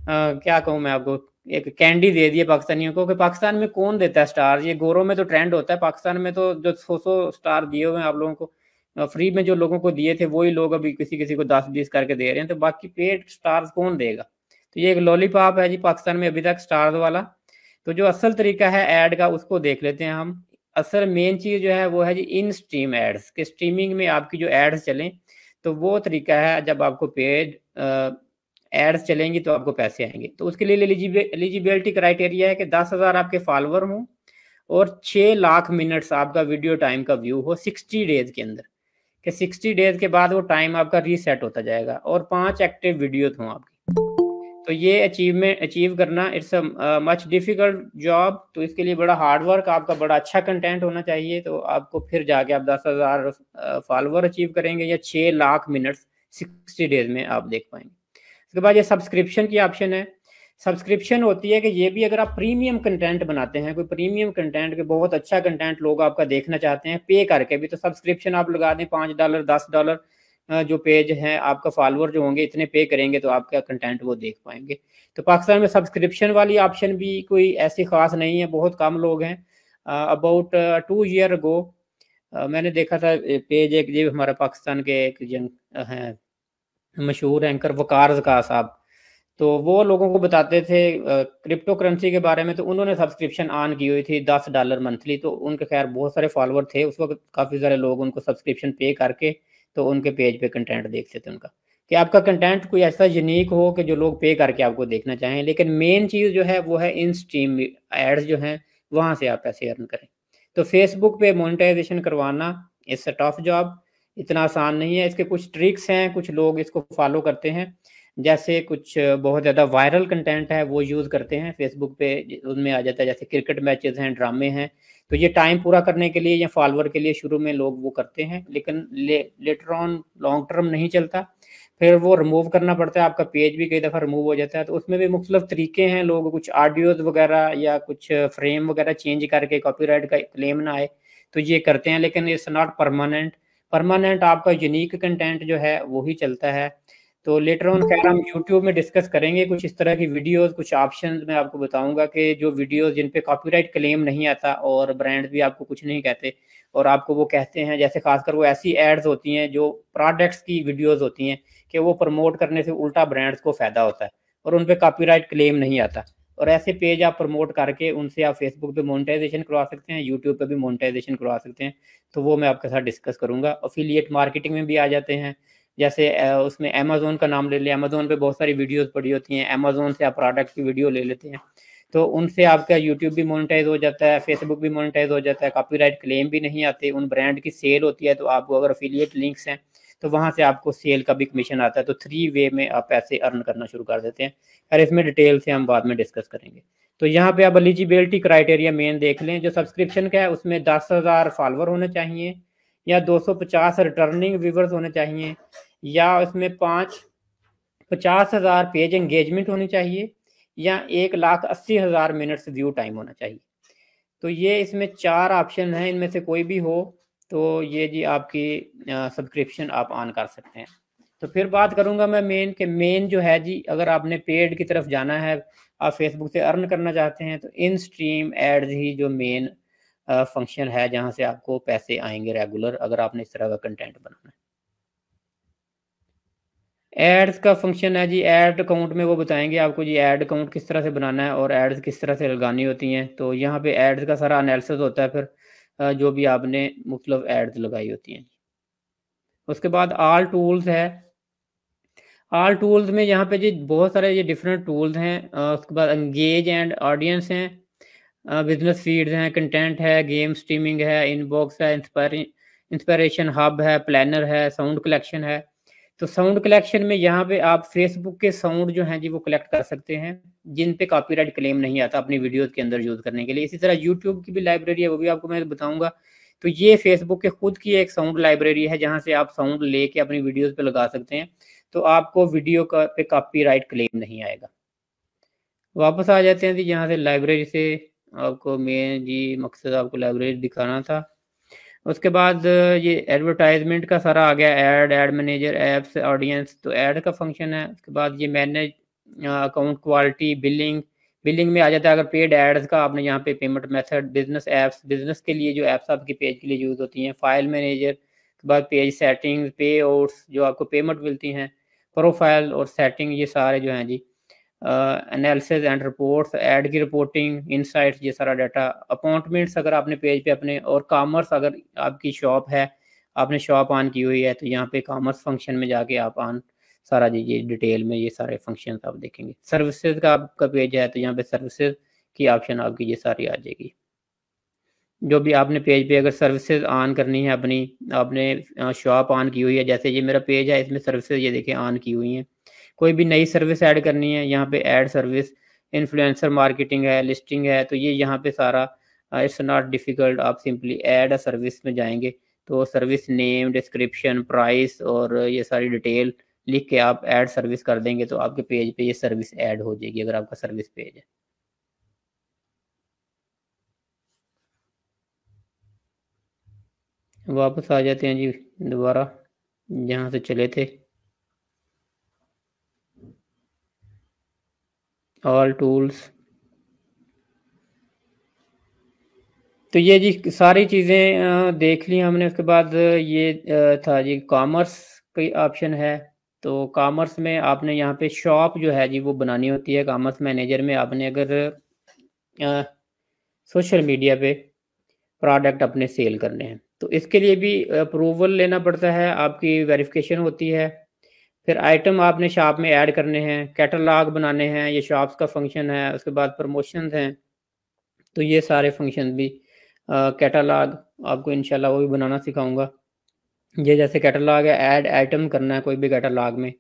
क्या कहूँ मैं आपको, एक कैंडी दे दी है पाकिस्तानियों को, कि पाकिस्तान में कौन देता है स्टार। ये गोरों में तो ट्रेंड होता है, पाकिस्तान में तो जो 100 स्टार दिए हुए हैं आप लोगों को फ्री में, जो लोगों को दिए थे वही लोग अभी किसी किसी को 10-20 करके दे रहे हैं। तो बाकी पेड स्टार्स कौन देगा। तो ये एक लॉलीपॉप है जी पाकिस्तान में अभी तक स्टार्स वाला। तो जो असल तरीका है ऐड का उसको देख लेते हैं हम। असल मेन चीज़ जो है वो है जी इन स्ट्रीम एड्स, के स्ट्रीमिंग में आपकी जो एड्स चलें। तो वो तरीका है जब आपको पेड एड्स चलेंगी तो आपको पैसे आएंगे। तो उसके लिए एलिजिबिलिटी क्राइटेरिया है कि 10,000 आपके फॉलोअर हों और 6 लाख मिनट्स आपका वीडियो टाइम का व्यू हो 60 डेज के अंदर, कि 60 डेज के बाद वो टाइम आपका रीसेट होता जाएगा, और 5 एक्टिव वीडियोस हों आपकी। तो ये अचीव करना it's a much difficult job. तो इसके लिए बड़ा हार्ड वर्क, आपका बड़ा अच्छा कंटेंट होना चाहिए, तो आपको फिर जाके आप 10,000 फॉलोवर अचीव करेंगे या 6 लाख मिनट्स 60 डेज में आप देख पाएंगे। उसके बाद ये सब्सक्रिप्शन की ऑप्शन है। सब्सक्रिप्शन होती है कि ये भी अगर आप प्रीमियम कंटेंट बनाते हैं, कोई प्रीमियम कंटेंट के बहुत अच्छा कंटेंट लोग आपका देखना चाहते हैं पे करके भी, तो सब्सक्रिप्शन आप लगा दें $5 $10, जो पेज है आपका फॉलोअर जो होंगे इतने पे करेंगे तो आपका कंटेंट वो देख पाएंगे। तो पाकिस्तान में सब्सक्रिप्शन वाली ऑप्शन भी कोई ऐसी खास नहीं है, बहुत कम लोग हैं। अबाउट 2 ईयर अगो मैंने देखा था पेज एक, ये हमारा पाकिस्तान के एक जन हैं मशहूर एंकर वकार ज़का साहब, तो वो लोगों को बताते थे क्रिप्टो करेंसी के बारे में, तो उन्होंने सब्सक्रिप्शन ऑन की हुई थी $10 मंथली। तो उनके खैर बहुत सारे फॉलोअर थे उस वक्त, काफ़ी सारे लोग उनको सब्सक्रिप्शन पे करके तो उनके पेज पे कंटेंट देखते थे उनका, कि आपका कंटेंट कोई ऐसा यूनिक हो कि जो लोग पे करके आपको देखना चाहें। लेकिन मेन चीज़ जो है वो है इन स्ट्रीम एड्स जो हैं, वहाँ से आप पैसे अर्न करें। तो फेसबुक पे मोनेटाइजेशन करवाना इट्स अ टफ जॉब, इतना आसान नहीं है। इसके कुछ ट्रिक्स हैं, कुछ लोग इसको फॉलो करते हैं, जैसे कुछ बहुत ज़्यादा वायरल कंटेंट है वो यूज़ करते हैं फेसबुक पे, उनमें आ जाता है जैसे क्रिकेट मैचेस हैं, ड्रामे हैं, तो ये टाइम पूरा करने के लिए या फॉलोअर के लिए शुरू में लोग वो करते हैं, लेकिन लेटर ऑन लॉन्ग टर्म नहीं चलता, फिर वो रिमूव करना पड़ता है, आपका पेज भी कई दफ़ा रिमूव हो जाता है। तो उसमें भी मुख्तलिफ तरीके हैं, लोग कुछ ऑडियोज़ वगैरह या कुछ फ्रेम वगैरह चेंज करके कॉपीराइट का क्लेम ना आए तो ये करते हैं, लेकिन इट्स नॉट परमानेंट। परमानेंट आपका यूनिक कंटेंट जो है वही चलता है। तो लेटर ऑन खैर हम यूट्यूब में डिस्कस करेंगे कुछ इस तरह की वीडियोस, कुछ ऑप्शंस मैं आपको बताऊंगा कि जो वीडियोस जिन पे कॉपीराइट क्लेम नहीं आता और ब्रांड भी आपको कुछ नहीं कहते, और आपको वो कहते हैं, जैसे खासकर वो ऐसी एड्स होती हैं जो प्रोडक्ट्स की वीडियोस होती हैं कि वो प्रमोट करने से उल्टा ब्रांड्स को फ़ायदा होता है और उन पर कॉपीराइट क्लेम नहीं आता, और ऐसे पेज आप प्रमोट करके उनसे आप फेसबुक पे मोनेटाइजेशन करवा सकते हैं, यूट्यूब पे भी मोनेटाइजेशन करवा सकते हैं। तो वो मैं आपके साथ डिस्कस करूंगा। अफिलिएट मार्केटिंग में भी आ जाते हैं, जैसे उसमें अमेज़न का नाम ले लिया, अमेज़न पे बहुत सारी वीडियोस पड़ी होती हैं, अमेज़न से आप प्रोडक्ट की वीडियो ले लेते हैं, तो उनसे आपका यूट्यूब भी मोनेटाइज हो जाता है, फेसबुक भी मोनेटाइज हो जाता है, कॉपीराइट क्लेम भी नहीं आते, उन ब्रांड की सेल होती है, तो आपको अगर अफिलिएट लिंक्स हैं तो वहाँ से आपको सेल का भी कमीशन आता है। तो 3 वे में आप पैसे अर्न करना शुरू कर देते हैं, और इसमें डिटेल से हम बाद में डिस्कस करेंगे। तो यहाँ पे आप एलिजिबिलिटी क्राइटेरिया मेन देख लें, जो सब्सक्रिप्शन का है उसमें 10,000 फॉलोअर होने चाहिए, या 250 रिटर्निंग व्यूवर्स होने चाहिए, या उसमें 50,000 पेज एंगेजमेंट होनी चाहिए, या 1,80,000 मिनट्स व्यू टाइम होना चाहिए। तो ये इसमें 4 ऑप्शन हैं, इनमें से कोई भी हो तो ये जी आपकी सब्सक्रिप्शन आप ऑन कर सकते हैं। तो फिर बात करूंगा मैं मेन जो है जी, अगर आपने पेड की तरफ जाना है, आप फेसबुक से अर्न करना चाहते हैं, तो इन स्ट्रीम एड्स ही जो मेन फंक्शन है जहां से आपको पैसे आएंगे रेगुलर, अगर आपने इस तरह का कंटेंट बनाना है। एड्स का फंक्शन है जी, एड अकाउंट में वो बताएंगे आपको जी एड अकाउंट किस तरह से बनाना है और एड्स किस तरह से लगानी होती हैं। तो यहाँ पे एड्स का सारा एनालिसिस होता है, फिर जो भी आपने मुख्तलिफ एड्स लगाई होती हैं। उसके बाद ऑल टूल्स है। ऑल टूल्स में यहाँ पे जी बहुत सारे ये डिफरेंट टूल्स हैं। उसके बाद एंगेज एंड ऑडियंस हैं, बिजनेस फीड्स हैं, कंटेंट है, गेम स्ट्रीमिंग है, इनबॉक्स है, इंस्पिरेशन हब है, प्लानर है, साउंड कलेक्शन है। तो साउंड कलेक्शन में यहाँ पे आप फेसबुक के साउंड जो हैं जी वो कलेक्ट कर सकते हैं, जिन पे कॉपीराइट क्लेम नहीं आता अपनी वीडियोस के अंदर यूज़ करने के लिए। इसी तरह यूट्यूब की भी लाइब्रेरी है, वो भी आपको मैं बताऊंगा। तो ये फेसबुक के खुद की एक साउंड लाइब्रेरी है, जहाँ से आप साउंड लेके अपनी वीडियोस पे लगा सकते हैं, तो आपको वीडियो का पे कॉपीराइट क्लेम नहीं आएगा। वापस आ जाते हैं जी यहाँ से लाइब्रेरी से, आपको मेन जी मकसद आपको लाइब्रेरी दिखाना था। उसके बाद ये एडवर्टाइजमेंट का सारा आ गया, ऐड मैनेजर, एप्स, ऑडियंस, तो ऐड का फंक्शन है। उसके बाद ये मैनेज अकाउंट क्वालिटी, बिलिंग में आ जाता है अगर पेड एड्स का आपने यहाँ पे payment method, business apps, business के लिए जो एप्स आपके पेज के लिए यूज़ होती हैं, फाइल मैनेजर के बाद पेज सेटिंग, पे आउट्स जो आपको पेमेंट मिलती हैं, प्रोफाइल और सेटिंग, ये सारे जो हैं जी एनालिसिस एंड रिपोर्ट्स, ऐड की रिपोर्टिंग, इनसाइट्स, ये सारा डाटा, अपॉइंटमेंट्स अगर आपने पेज पे अपने, और कॉमर्स अगर आपकी शॉप है, आपने शॉप ऑन की हुई है तो यहाँ पे कॉमर्स फंक्शन में जाके आप ऑन सारा जी ये डिटेल में ये सारे फंक्शन आप देखेंगे। सर्विसेज का आपका पेज है तो यहाँ पे सर्विसेज की ऑप्शन आपकी ये सारी आ जाएगी। जो भी आपने पेज पे अगर सर्विसेज ऑन करनी है अपनी, आपने शॉप ऑन की हुई है, जैसे ये मेरा पेज है इसमें सर्विसेज ये देखिए ऑन की हुई हैं। कोई भी नई सर्विस ऐड करनी है यहाँ पे ऐड सर्विस, इन्फ्लुएंसर मार्केटिंग है, लिस्टिंग है, तो ये यहाँ पे सारा इट्स नॉट डिफ़िकल्ट। आप सिंपली ऐड अ सर्विस में जाएंगे तो सर्विस नेम, डिस्क्रिप्शन, प्राइस और ये सारी डिटेल लिख के आप ऐड सर्विस कर देंगे तो आपके पेज पे ये सर्विस ऐड हो जाएगी अगर आपका सर्विस पेज है। वापस आ जाते हैं जी दोबारा जहाँ से चले थे, ऑल टूल्स। तो ये जी सारी चीज़ें देख ली हमने। उसके बाद ये था जी कॉमर्स की ऑप्शन है। तो कॉमर्स में आपने यहाँ पे शॉप जो है जी वो बनानी होती है। कॉमर्स मैनेजर में आपने अगर सोशल मीडिया पे प्रोडक्ट अपने सेल करने हैं तो इसके लिए भी अप्रूवल लेना पड़ता है, आपकी वेरिफिकेशन होती है। फिर आइटम आपने शॉप में ऐड करने हैं, कैटलॉग बनाने हैं, ये शॉप्स का फंक्शन है। उसके बाद प्रमोशंस हैं, तो ये सारे फंक्शन भी कैटलॉग आपको इंशाल्लाह वो भी बनाना सिखाऊंगा। ये जैसे कैटलॉग है, ऐड आइटम करना है कोई भी कैटलॉग में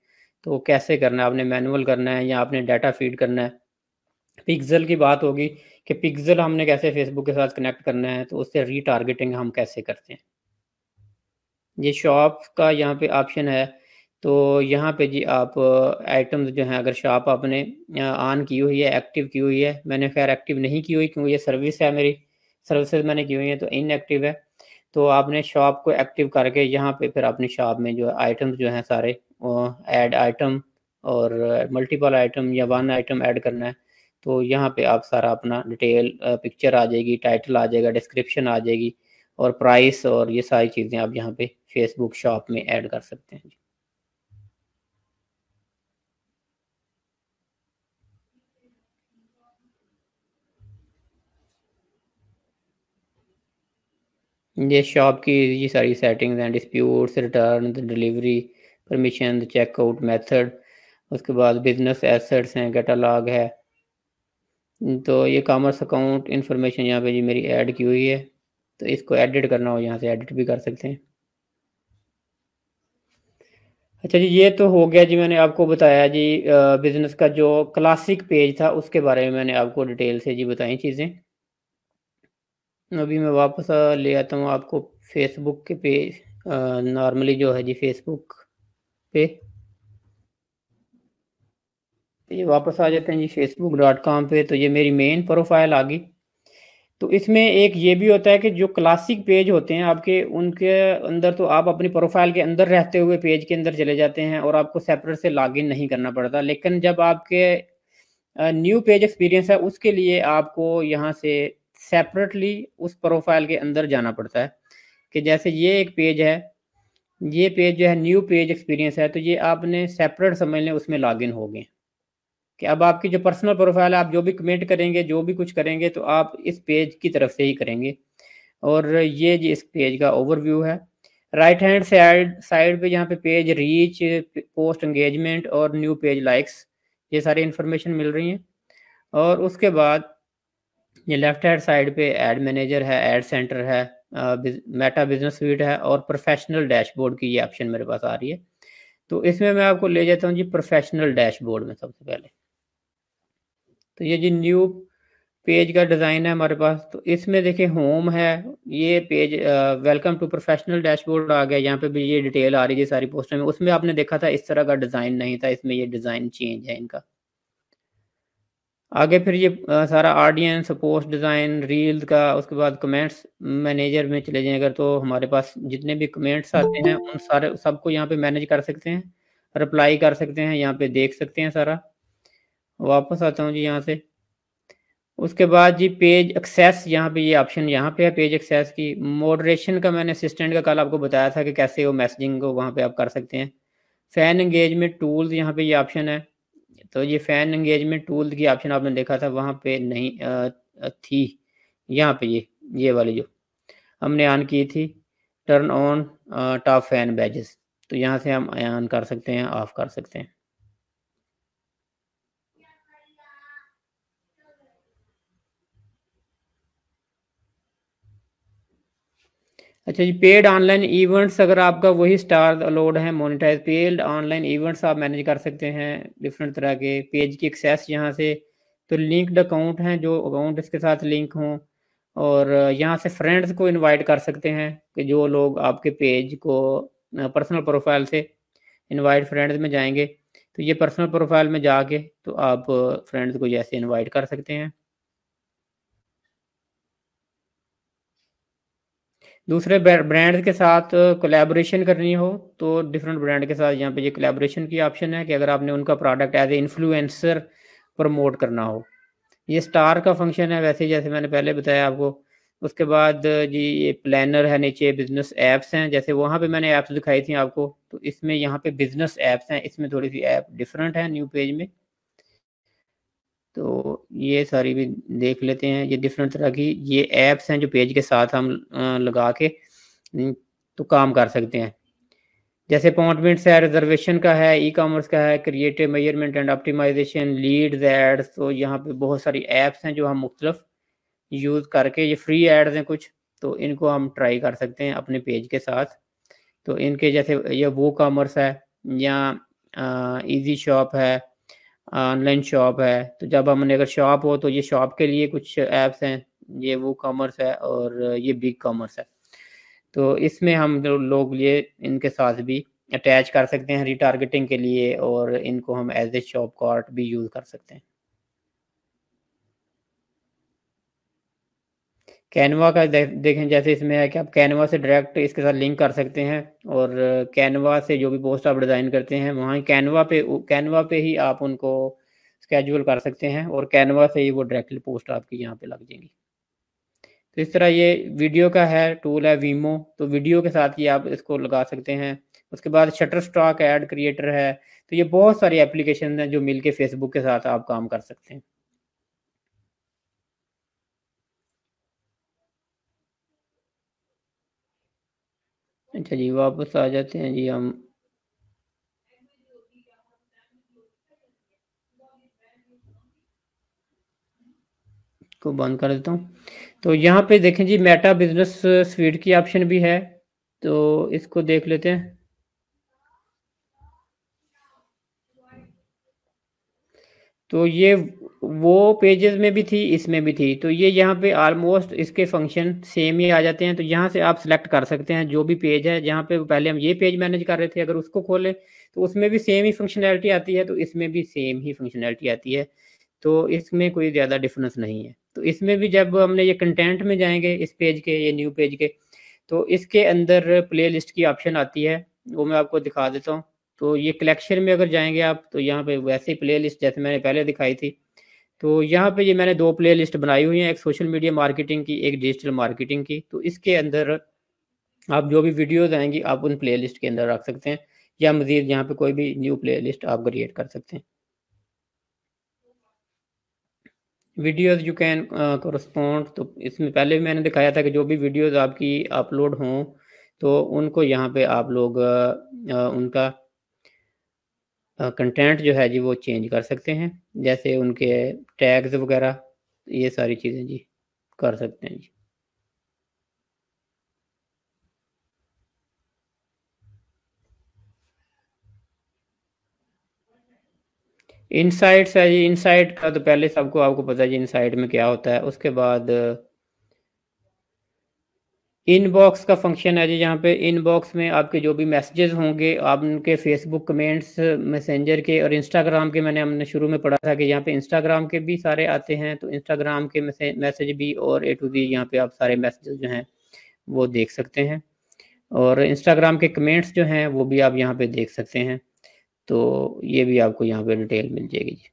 तो कैसे करना है, आपने मैनुअल करना है या आपने डाटा फीड करना है। पिक्सल की बात होगी कि पिक्सल हमने कैसे फेसबुक के साथ कनेक्ट करना है, तो उससे रीटारगेटिंग हम कैसे करते हैं। ये शॉप का यहाँ पे ऑप्शन है, तो यहाँ पे जी आप आइटम्स जो हैं अगर शॉप आपने ऑन की हुई है, एक्टिव की हुई है, मैंने खैर एक्टिव नहीं की हुई क्योंकि ये सर्विस है मेरी, सर्विसेज मैंने की हुई है तो इनएक्टिव है। तो आपने शॉप को एक्टिव करके यहाँ पे फिर अपनी शॉप में जो आइटम्स जो हैं सारे ऐड आइटम और मल्टीपल आइटम या वन आइटम ऐड करना है तो यहाँ पे आप सारा अपना डिटेल पिक्चर आ जाएगी, टाइटल आ जाएगा, डिस्क्रिप्शन आ जाएगी और प्राइस और ये सारी चीज़ें आप यहाँ पे फेसबुक शॉप में ऐड कर सकते हैं। ये शॉप की ये सारी सेटिंग्स हैं, disputes, return, delivery, permission, checkout method, उसके बाद बिजनेस एसेट्स हैं, कैटलॉग है। तो ये कॉमर्स अकाउंट इन्फॉर्मेशन यहाँ पे जी मेरी ऐड की हुई है, तो इसको एडिट करना हो यहाँ से एडिट भी कर सकते हैं। अच्छा जी, ये तो हो गया जी, मैंने आपको बताया जी बिजनेस का जो क्लासिक पेज था उसके बारे में मैंने आपको डिटेल से जी बताई चीज़ें। अभी मैं वापस ले आता हूँ आपको फेसबुक के पेज, नॉर्मली जो है जी फेसबुक पे। ये वापस आ जाते हैं जी facebook.com पे। तो ये मेरी मेन प्रोफाइल आ गई। तो इसमें एक ये भी होता है कि जो क्लासिक पेज होते हैं आपके, उनके अंदर तो आप अपनी प्रोफाइल के अंदर रहते हुए पेज के अंदर चले जाते हैं और आपको सेपरेट से लॉगिन नहीं करना पड़ता। लेकिन जब आपके न्यू पेज एक्सपीरियंस है उसके लिए आपको यहाँ से सेपरेटली उस प्रोफाइल के अंदर जाना पड़ता है। कि जैसे ये एक पेज है, ये पेज जो है न्यू पेज एक्सपीरियंस है, तो ये आपने सेपरेट समझ लें उसमें लॉगिन हो गए कि अब आपकी जो पर्सनल प्रोफाइल है, आप जो भी कमेंट करेंगे, जो भी कुछ करेंगे तो आप इस पेज की तरफ से ही करेंगे। और ये जी इस पेज का ओवरव्यू है। राइट हैंड साइड साइड पे यहाँ पे पेज रीच, पोस्ट एंगेजमेंट और न्यू पेज लाइक्स, ये सारी इन्फॉर्मेशन मिल रही हैं। और उसके बाद ये लेफ्ट हैंड साइड पे ऐड मैनेजर है, ऐड सेंटर है, मेटा बिजनेस स्वीट है और प्रोफेशनल डैशबोर्ड की ये ऑप्शन मेरे पास आ रही है। तो इसमें मैं आपको ले जाता हूँ जी प्रोफेशनल डैशबोर्ड में। सबसे पहले तो ये जी न्यू पेज का डिज़ाइन है हमारे पास। तो इसमें देखिए होम है, ये page welcome to professional dashboard आ गया। यहाँ पे भी ये डिटेल आ रही है सारी पोस्टर में। उसमें आपने देखा था इस तरह का डिज़ाइन नहीं था, इसमें ये डिज़ाइन चेंज है इनका। आगे फिर ये सारा ऑडियंस, पोस्ट डिज़ाइन, रील्स का। उसके बाद कमेंट्स मैनेजर में चले जाएं अगर, तो हमारे पास जितने भी कमेंट्स आते हैं उन सारे सबको यहाँ पे मैनेज कर सकते हैं, रिप्लाई कर सकते हैं, यहाँ पे देख सकते हैं सारा। वापस आता हूँ जी यहाँ से। उसके बाद जी पेज एक्सेस, यहाँ पे ये ऑप्शन यहाँ पे है पेज एक्सेस की। मॉडरेशन का मैंने असिस्टेंट का कल आपको बताया था कि कैसे वो मैसेजिंग को वहाँ पे आप कर सकते हैं। फैन एंगेजमेंट टूल्स, यहाँ पे ये ऑप्शन है। तो ये फैन एंगेजमेंट टूल की ऑप्शन आपने देखा था वहाँ पे नहीं थी। यहाँ पे ये वाली जो हमने ऑन की थी, turn on top fan badges. तो यहाँ से हम ऑन कर सकते हैं, ऑफ कर सकते हैं। अच्छा जी, पेड ऑनलाइन इवेंट्स, अगर आपका वही स्टार अलाउड है मोनेटाइज पेड ऑनलाइन इवेंट्स आप मैनेज कर सकते हैं डिफरेंट तरह के पेज की एक्सेस यहाँ से। तो लिंक्ड अकाउंट हैं, जो अकाउंट इसके साथ लिंक हों, और यहाँ से फ्रेंड्स को इनवाइट कर सकते हैं कि जो लोग आपके पेज को पर्सनल प्रोफाइल से इनवाइट फ्रेंड्स में जाएंगे, तो ये पर्सनल प्रोफाइल में जाके तो आप फ्रेंड्स को जैसे इनवाइट कर सकते हैं। दूसरे ब्रांड के साथ कोलैबोरेशन करनी हो तो डिफरेंट ब्रांड के साथ यहाँ पे ये कोलैबोरेशन की ऑप्शन है कि अगर आपने उनका product as a influencer promote करना हो, ये स्टार का फंक्शन है वैसे, जैसे मैंने पहले बताया आपको। उसके बाद जी ये प्लानर है, नीचे बिजनेस ऐप्स हैं, जैसे वहाँ पे मैंने ऐप्स दिखाई थी आपको, तो इसमें यहाँ पे बिजनेस ऐप्स हैं, इसमें थोड़ी सी ऐप डिफरेंट है न्यू पेज में। तो ये सारी भी देख लेते हैं, ये डिफरेंट तरह की ये ऐप्स हैं जो पेज के साथ हम लगा के तो काम कर सकते हैं। जैसे अपॉइंटमेंट्स है, रिजर्वेशन का है, ई कॉमर्स का है, creative measurement and optimisation, leads, ads. तो यहाँ पे बहुत सारी ऐप्स हैं जो हम मुख्तलिफ यूज़ करके, ये फ्री एड्स हैं कुछ, तो इनको हम ट्राई कर सकते हैं अपने पेज के साथ। तो इनके जैसे ये वो कॉमर्स है, या इजी शॉप है, ऑनलाइन शॉप है। तो जब हमने अगर शॉप हो तो ये शॉप के लिए कुछ ऐप्स हैं, ये वो कॉमर्स है, और ये बिग कॉमर्स है। तो इसमें हम लोग ये इनके साथ भी अटैच कर सकते हैं रिटारगेटिंग के लिए, और इनको हम एज ए शॉप कार्ट भी यूज़ कर सकते हैं। कैनवा का देखें, जैसे इसमें है कि आप कैनवा से डायरेक्ट इसके साथ लिंक कर सकते हैं, और कैनवा से जो भी पोस्ट आप डिज़ाइन करते हैं वहाँ कैनवा पे ही आप उनको स्केड्यूल कर सकते हैं, और कैनवा से ही वो डायरेक्टली पोस्ट आपकी यहाँ पे लग जाएंगी। तो इस तरह ये वीडियो का है टूल है वीमो, तो वीडियो के साथ ही आप इसको लगा सकते हैं। उसके बाद शटर स्टॉक ऐड क्रिएटर है। तो ये बहुत सारी एप्लीकेशन हैं जो मिलके फेसबुक के साथ आप काम कर सकते हैं। अच्छा जी, वापस आ जाते हैं जी हम, को बंद कर देता हूँ। तो यहाँ पे देखें जी, मेटा बिजनेस स्वीट की ऑप्शन भी है, तो इसको देख लेते हैं। तो ये वो पेजेस में भी थी, इसमें भी थी, तो ये यहाँ पे ऑलमोस्ट इसके फंक्शन सेम ही आ जाते हैं। तो यहाँ से आप सिलेक्ट कर सकते हैं जो भी पेज है, जहाँ पे पहले हम ये पेज मैनेज कर रहे थे, अगर उसको खोलें तो उसमें भी सेम ही फंक्शनैलिटी आती है, तो इसमें भी सेम ही फंक्शनैलिटी आती है। तो इसमें कोई ज़्यादा डिफरेंस नहीं है। तो इसमें भी जब हमने ये कंटेंट में जाएंगे इस पेज के, ये न्यू पेज के, तो इसके अंदर प्ले लिस्ट की ऑप्शन आती है, वो मैं आपको दिखा देता हूँ। तो ये कलेक्शन में अगर जाएंगे आप, तो यहाँ पे वैसे ही प्ले लिस्ट जैसे मैंने पहले दिखाई थी। तो यहाँ पे ये मैंने दो प्ले लिस्ट बनाई हुई हैं, एक सोशल मीडिया मार्केटिंग की, एक डिजिटल मार्केटिंग की। तो इसके अंदर आप जो भी वीडियोज़ आएंगी आप उन प्ले लिस्ट के अंदर रख सकते हैं, या मज़ीद यहाँ पे कोई भी न्यू प्ले लिस्ट आप क्रिएट कर सकते हैं। वीडियोज़ यू कैन करस्पॉन्ड, तो इसमें पहले भी मैंने दिखाया था कि जो भी वीडियोज़ आपकी अपलोड हों तो उनको यहाँ पे आप लोग उनका कंटेंट जो है जी वो चेंज कर सकते हैं, जैसे उनके टैग्स वगैरह, ये सारी चीज़ें जी कर सकते हैं जी। इनसाइट्स है जी, इनसाइट का तो पहले सबको आपको पता है जी इनसाइट में क्या होता है। उसके बाद इनबॉक्स का फंक्शन है जी, यहाँ पे इनबॉक्स में आपके जो भी मैसेजेस होंगे, आप उनके फेसबुक कमेंट्स, मैसेंजर के और इंस्टाग्राम के, हमने शुरू में पढ़ा था कि यहाँ पे इंस्टाग्राम के भी सारे आते हैं, तो इंस्टाग्राम के मैसेज भी और ए टू दी यहाँ पे आप सारे मैसेजेस जो हैं वो देख सकते हैं, और इंस्टाग्राम के कमेंट्स जो हैं वो भी आप यहाँ पे देख सकते हैं। तो ये भी आपको यहाँ पे डिटेल मिल जाएगी जी।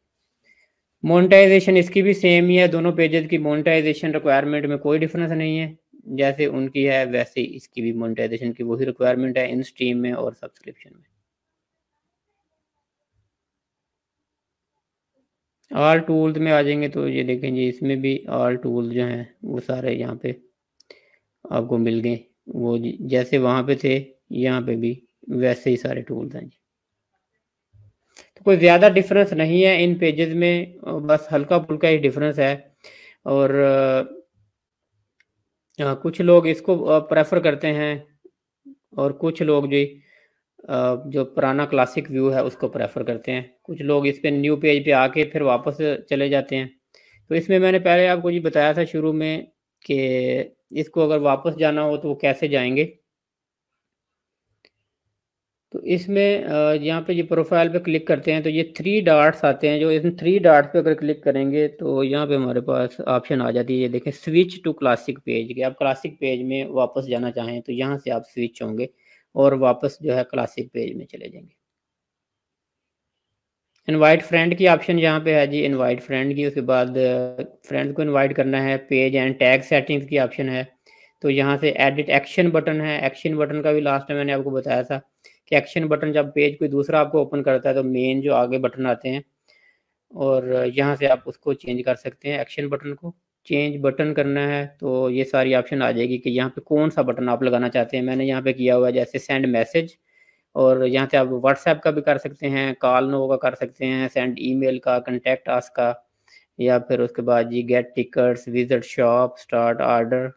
मोनेटाइजेशन इसकी भी सेम ही है, दोनों पेजेस की मोनेटाइजेशन रिक्वायरमेंट में कोई डिफरेंस नहीं है, जैसे उनकी है वैसे ही इसकी भी मोनेटाइजेशन की वही रिक्वायरमेंट है इन स्ट्रीम में और सब्सक्रिप्शन में। ऑल टूल्स में आ जाएंगे तो ये देखें जी, इसमें भी ऑल टूल्स जो हैं वो सारे यहाँ पे आपको मिल गए, वो जैसे वहाँ पे थे यहाँ पे भी वैसे ही सारे टूल्स हैं जी। तो कोई ज़्यादा डिफरेंस नहीं है इन पेजेस में, बस हल्का फुल्का ही डिफरेंस है। और कुछ लोग इसको प्रेफर करते हैं और कुछ लोग जो पुराना क्लासिक व्यू है उसको प्रेफर करते हैं। कुछ लोग इस पे न्यू पेज पे आके फिर वापस चले जाते हैं। तो इसमें मैंने पहले आपको ये बताया था शुरू में कि इसको अगर वापस जाना हो तो वो कैसे जाएंगे। तो इसमें यहाँ पे ये प्रोफाइल पे क्लिक करते हैं तो ये 3 डॉट्स आते हैं। जो इन 3 डॉट्स पे अगर क्लिक करेंगे तो यहाँ पे हमारे पास ऑप्शन आ जाती है, ये देखें स्विच टू क्लासिक पेज के। आप क्लासिक पेज में वापस जाना चाहें तो यहाँ से आप स्विच होंगे और वापस जो है क्लासिक पेज में चले जाएंगे। इनवाइट फ्रेंड की ऑप्शन यहाँ पे है जी, इनवाइट फ्रेंड की। उसके बाद फ्रेंड को इनवाइट करना है। पेज एंड टैग सेटिंग्स की ऑप्शन है। तो यहाँ से एडिट एक्शन बटन है। एक्शन बटन का भी लास्ट टाइम मैंने आपको बताया था कि एक्शन बटन जब पेज कोई दूसरा आपको ओपन करता है तो मेन जो आगे बटन आते हैं और यहाँ से आप उसको चेंज कर सकते हैं। एक्शन बटन को चेंज बटन करना है तो ये सारी ऑप्शन आ जाएगी कि यहाँ पे कौन सा बटन आप लगाना चाहते हैं। मैंने यहाँ पे किया हुआ है जैसे सेंड मैसेज, और यहाँ से आप व्हाट्सएप का भी कर सकते हैं, कॉल नो का कर सकते हैं, सेंड ईमेल का, कॉन्टैक्ट अस का, या फिर उसके बाद जी get tickets, visit shop, start order,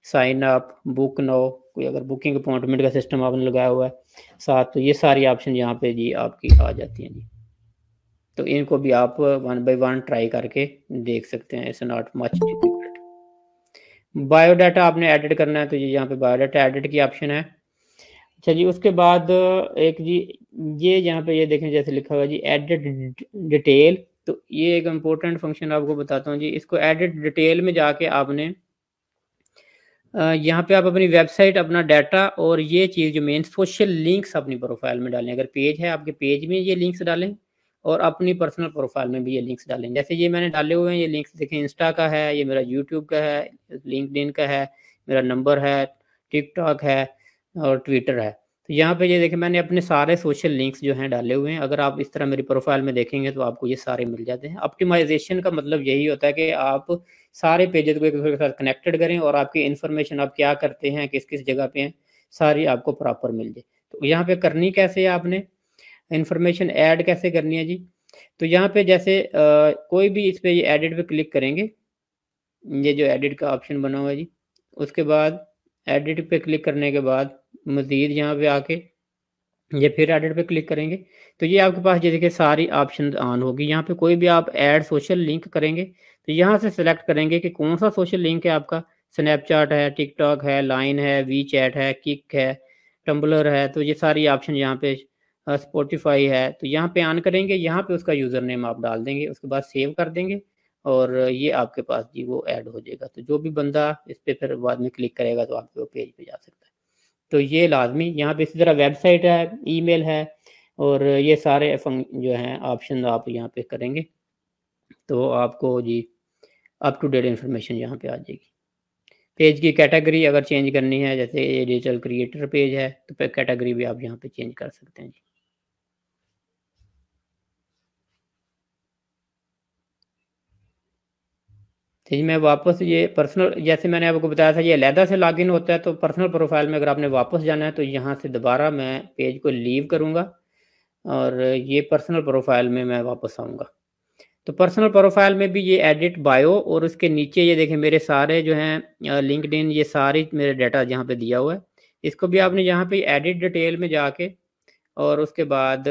sign up, book now, कोई अगर बुकिंग अपॉइंटमेंट का सिस्टम आपने लगाया हुआ है साथ, तो ये सारी ऑप्शन यहाँ पे जी आपकी आ जाती हैं जी। तो इनको भी आप 1 बाय 1 ट्राई करके देख सकते हैं। It's not much difficult. Biodata आपने एडिट करना है तो ये यहाँ पे बायोडाटा एडिट की ऑप्शन है। अच्छा जी, उसके बाद एक जी ये यहाँ पे ये देखें जैसे लिखा हुआ जी एडिट डिटेल। तो ये एक इम्पोर्टेंट फंक्शन आपको बताता हूँ जी। इसको एडिट डिटेल में जाके आपने यहाँ पे आप अपनी वेबसाइट, अपना डाटा और ये चीज़ जो मेन सोशल लिंक्स अपनी प्रोफाइल में डालें। अगर पेज है आपके पेज में ये लिंक्स डालें और अपनी पर्सनल प्रोफाइल में भी ये लिंक्स डालें। जैसे ये मैंने डाले हुए हैं ये लिंक्स देखें, इंस्टा का है, ये मेरा यूट्यूब का है, लिंक्डइन का है, मेरा नंबर है, टिकटॉक है और ट्विटर है। तो यहाँ पे ये देखें मैंने अपने सारे सोशल लिंक्स जो हैं डाले हुए हैं। अगर आप इस तरह मेरी प्रोफाइल में देखेंगे तो आपको ये सारे मिल जाते हैं। ऑप्टिमाइजेशन का मतलब यही होता है कि आप सारे पेजेस को एक दूसरे के साथ कनेक्टेड करें और आपकी इन्फॉर्मेशन आप क्या करते हैं, किस किस जगह पे हैं, सारी आपको प्रॉपर मिल जाए। तो यहाँ पे करनी कैसे है आपने, इन्फॉर्मेशन ऐड कैसे करनी है जी। तो यहाँ पे जैसे कोई भी इस पे ये एडिट पे क्लिक करेंगे, ये जो एडिट का ऑप्शन बना हुआ है जी, उसके बाद एडिट पे क्लिक करने के बाद मज़ीद यहाँ पे आके ये फिर एडिट पे क्लिक करेंगे तो ये आपके पास ये देखिए सारी ऑप्शन ऑन होगी। यहाँ पे कोई भी आप ऐड सोशल लिंक करेंगे तो यहाँ से सिलेक्ट करेंगे कि कौन सा सोशल लिंक है आपका। स्नैपचैट है, टिकटॉक है, लाइन है, वी चैट है, किक है, टम्बलर है। तो ये सारी ऑप्शन यहाँ पे, स्पॉटिफाई है। तो यहाँ पे ऑन करेंगे, यहाँ पे उसका यूज़र नेम आप डाल देंगे, उसके बाद सेव कर देंगे और ये आपके पास जी वो ऐड हो जाएगा। तो जो भी बंदा इस पर फिर बाद में क्लिक करेगा तो आपके वो पेज पे जा सकता है। तो ये लाजमी यहाँ पे इसी तरह वेबसाइट है, ईमेल है और ये सारे जो हैं ऑप्शन आप यहाँ पे करेंगे तो आपको जी अप टू डेट इन्फॉर्मेशन यहाँ पे आ जाएगी। पेज की कैटेगरी अगर चेंज करनी है, जैसे ये डिजिटल क्रिएटर पेज है तो कैटेगरी भी आप यहाँ पे चेंज कर सकते हैं जी। तो जी मैं वापस ये पर्सनल, जैसे मैंने आपको बताया था ये अलहदा से लॉगिन होता है। तो पर्सनल प्रोफाइल में अगर आपने वापस जाना है तो यहाँ से दोबारा मैं पेज को लीव करूँगा और ये पर्सनल प्रोफाइल में मैं वापस आऊँगा। तो पर्सनल प्रोफाइल में भी ये एडिट बायो और उसके नीचे ये देखें मेरे सारे जो हैं लिंक्डइन, ये सारी मेरे डाटा यहाँ पे दिया हुआ है। इसको भी आपने यहाँ पे एडिट डिटेल में जाके और उसके बाद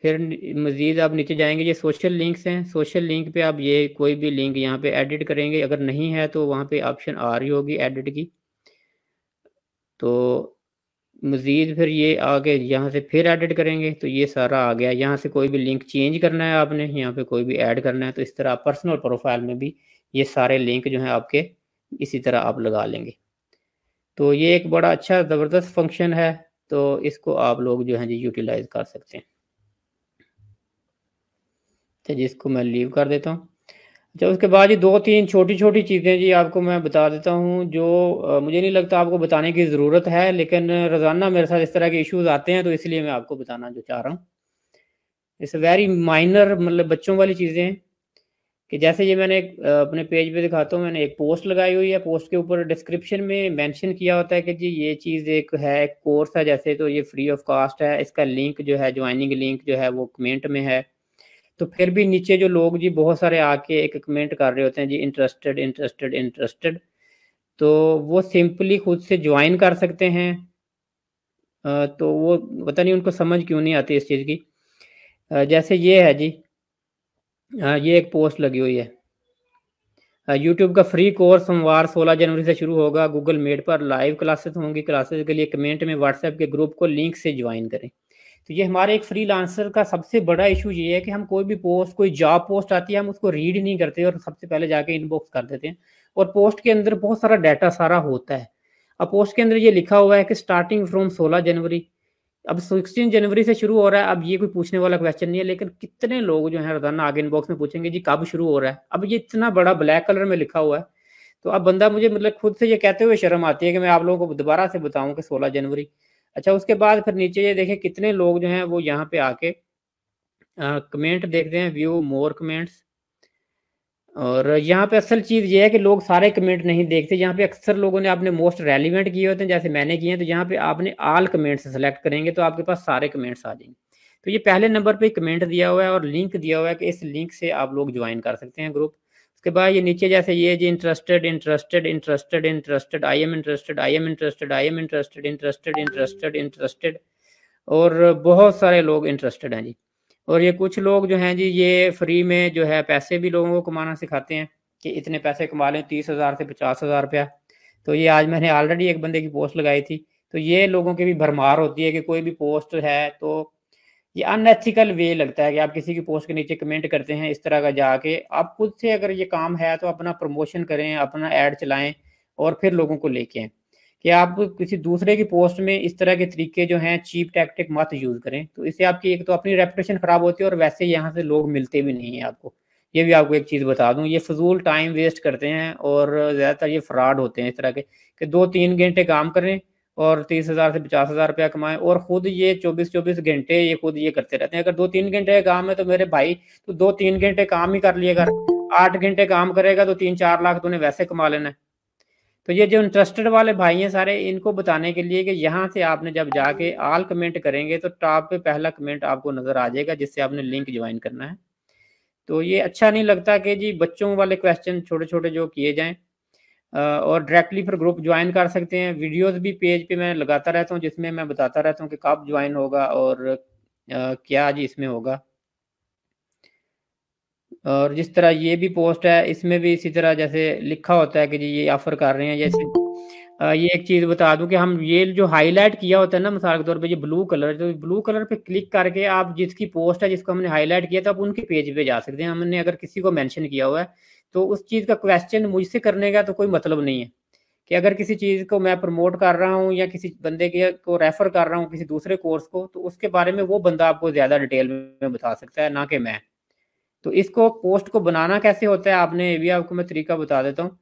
फिर मज़ीद आप नीचे जाएंगे, ये सोशल लिंक्स हैं, सोशल लिंक पे आप ये कोई भी लिंक यहाँ पे एडिट करेंगे। अगर नहीं है तो वहाँ पे ऑप्शन आ रही होगी एडिट की। तो मज़ीद फिर ये आगे यहाँ से फिर एडिट करेंगे तो ये सारा आ गया। यहाँ से कोई भी लिंक चेंज करना है आपने, यहाँ पे कोई भी ऐड करना है तो इस तरह पर्सनल प्रोफाइल में भी ये सारे लिंक जो हैं आपके इसी तरह आप लगा लेंगे। तो ये एक बड़ा अच्छा ज़बरदस्त फंक्शन है, तो इसको आप लोग जो हैं जी यूटिलाइज़ कर सकते हैं। तो जिसको मैं लीव कर देता हूँ। अच्छा, उसके बाद ये 2-3 छोटी-छोटी चीज़ें जी आपको मैं बता देता हूँ जो मुझे नहीं लगता आपको बताने की ज़रूरत है, लेकिन रोज़ाना मेरे साथ इस तरह के इश्यूज़ आते हैं तो इसलिए मैं आपको बताना जो चाह रहा हूँ। इट्स वेरी माइनर, मतलब बच्चों वाली चीज़ें हैं। कि जैसे ये मैंने अपने पेज पे दिखाता हूँ, मैंने एक पोस्ट लगाई हुई है, पोस्ट के ऊपर डिस्क्रिप्शन में मेंशन किया होता है कि जी ये चीज़ एक है, एक कोर्स है, जैसे तो ये फ्री ऑफ कास्ट है, इसका लिंक जो है, ज्वाइनिंग लिंक जो है वो कमेंट में है। तो फिर भी नीचे जो लोग जी बहुत सारे आके एक कमेंट कर रहे होते हैं जी, इंटरेस्टेड इंटरेस्टेड इंटरेस्टेड, तो वो सिंपली खुद से ज्वाइन कर सकते हैं। तो वो पता नहीं उनको समझ क्यों नहीं आती इस चीज़ की। जैसे ये है जी, ये एक पोस्ट लगी हुई है, यूट्यूब का फ्री कोर्स सोमवार 16 जनवरी से शुरू होगा, गूगल मीट पर लाइव क्लासेस होंगी, क्लासेस के लिए कमेंट में व्हाट्सएप के ग्रुप को लिंक से ज्वाइन करें। तो ये हमारे एक फ्रीलांसर का सबसे बड़ा इशू ये है कि हम कोई भी पोस्ट, कोई जॉब पोस्ट आती है, हम उसको रीड नहीं करते और सबसे पहले जाके इनबॉक्स कर देते हैं, और पोस्ट के अंदर बहुत सारा डाटा सारा होता है। अब पोस्ट के अंदर ये लिखा हुआ है कि स्टार्टिंग फ्रॉम 16 जनवरी, अब 16 जनवरी से शुरू हो रहा है। अब ये कोई पूछने वाला क्वेश्चन नहीं है, लेकिन कितने लोग जो है रोजाना आगे इनबॉक्स में पूछेंगे जी कब शुरू हो रहा है। अब ये इतना बड़ा ब्लैक कलर में लिखा हुआ है, तो अब बंदा, मुझे मतलब खुद से ये कहते हुए शर्म आती है कि मैं आप लोगों को दोबारा से बताऊं कि 16 जनवरी। अच्छा, उसके बाद फिर नीचे ये देखें कितने लोग जो हैं वो यहाँ पे आके कमेंट देखते हैं, व्यू मोर कमेंट्स। और यहाँ पे असल चीज़ ये है कि लोग सारे कमेंट नहीं देखते, यहाँ पे अक्सर लोगों ने आपने मोस्ट रेलिवेंट किए होते हैं, जैसे मैंने किए हैं, तो यहाँ पे आपने ऑल कमेंट्स सेलेक्ट करेंगे तो आपके पास सारे कमेंट्स आ जाएंगे। तो ये पहले नंबर पे कमेंट दिया हुआ है और लिंक दिया हुआ है कि इस लिंक से आप लोग ज्वाइन कर सकते हैं ग्रुप। उसके बाद ये नीचे जैसे ये जी, interested interested interested interested, I am interested I am interested I am interested interested interested interested, और बहुत सारे लोग इंटरेस्टेड हैं जी। और ये कुछ लोग जो हैं जी, ये फ्री में जो है पैसे भी लोगों को कमाना सिखाते हैं कि इतने पैसे कमा लें, 30,000 से 50,000 रुपया। तो ये आज मैंने ऑलरेडी एक बंदे की पोस्ट लगाई थी। तो ये लोगों की भी भरमार होती है कि कोई भी पोस्ट है तो ये अनएथिकल वे लगता है कि आप किसी की पोस्ट के नीचे कमेंट करते हैं इस तरह का जाके। आप खुद से अगर ये काम है तो अपना प्रमोशन करें, अपना ऐड चलाएं और फिर लोगों को लेके आएं। कि आप किसी दूसरे की पोस्ट में इस तरह के तरीके जो हैं, चीप टैक्टिक मत यूज़ करें। तो इससे आपकी एक तो अपनी रेपुटेशन ख़राब होती है और वैसे यहाँ से लोग मिलते भी नहीं हैं आपको। ये भी आपको एक चीज़ बता दूँ, ये फ़िज़ूल टाइम वेस्ट करते हैं और ज़्यादातर ये फ्रॉड होते हैं इस तरह के, कि 2-3 घंटे काम करें और 30,000 से 50,000 रुपया कमाएं, और खुद ये 24-24 घंटे ये खुद ये करते रहते हैं। अगर 2-3 घंटे का काम है तो मेरे भाई, तो 2-3 घंटे काम ही कर लिया कर। 8 घंटे काम करेगा तो 3-4 लाख तूने वैसे कमा लेना है। तो ये जो इंटरेस्टेड वाले भाई हैं सारे, इनको बताने के लिए कि यहाँ से आपने जब जाके ऑल कमेंट करेंगे तो टॉप पे पहला कमेंट आपको नजर आ जाएगा जिससे आपने लिंक ज्वाइन करना है। तो ये अच्छा नहीं लगता कि जी बच्चों वाले क्वेश्चन छोटे छोटे जो किए जाएं। और डायरेक्टली फिर ग्रुप ज्वाइन कर सकते हैं। वीडियोस भी पेज पे मैं लगाता रहता हूँ जिसमें मैं बताता रहता हूँ कि कब ज्वाइन होगा और क्या जी इसमें होगा। और जिस तरह ये भी पोस्ट है, इसमें भी इसी तरह जैसे लिखा होता है कि जी ये ऑफर कर रहे हैं। जैसे ये एक चीज़ बता दूं कि हम ये जो हाईलाइट किया होता है ना, मिसाल के तौर पे ये ब्लू कलर, तो ब्लू कलर पे क्लिक करके आप जिसकी पोस्ट है जिसको हमने हाईलाइट किया था, आप उनके पेज पे जा सकते हैं। हमने अगर किसी को मेंशन किया हुआ है तो उस चीज़ का क्वेश्चन मुझसे करने का तो कोई मतलब नहीं है। कि अगर किसी चीज़ को मैं प्रमोट कर रहा हूँ या किसी बंदे के को रेफर कर रहा हूँ किसी दूसरे कोर्स को, तो उसके बारे में वो बंदा आपको ज़्यादा डिटेल में बता सकता है, ना कि मैं। तो इसको पोस्ट को बनाना कैसे होता है, आपने ये भी आपको मैं तरीका बता देता हूँ।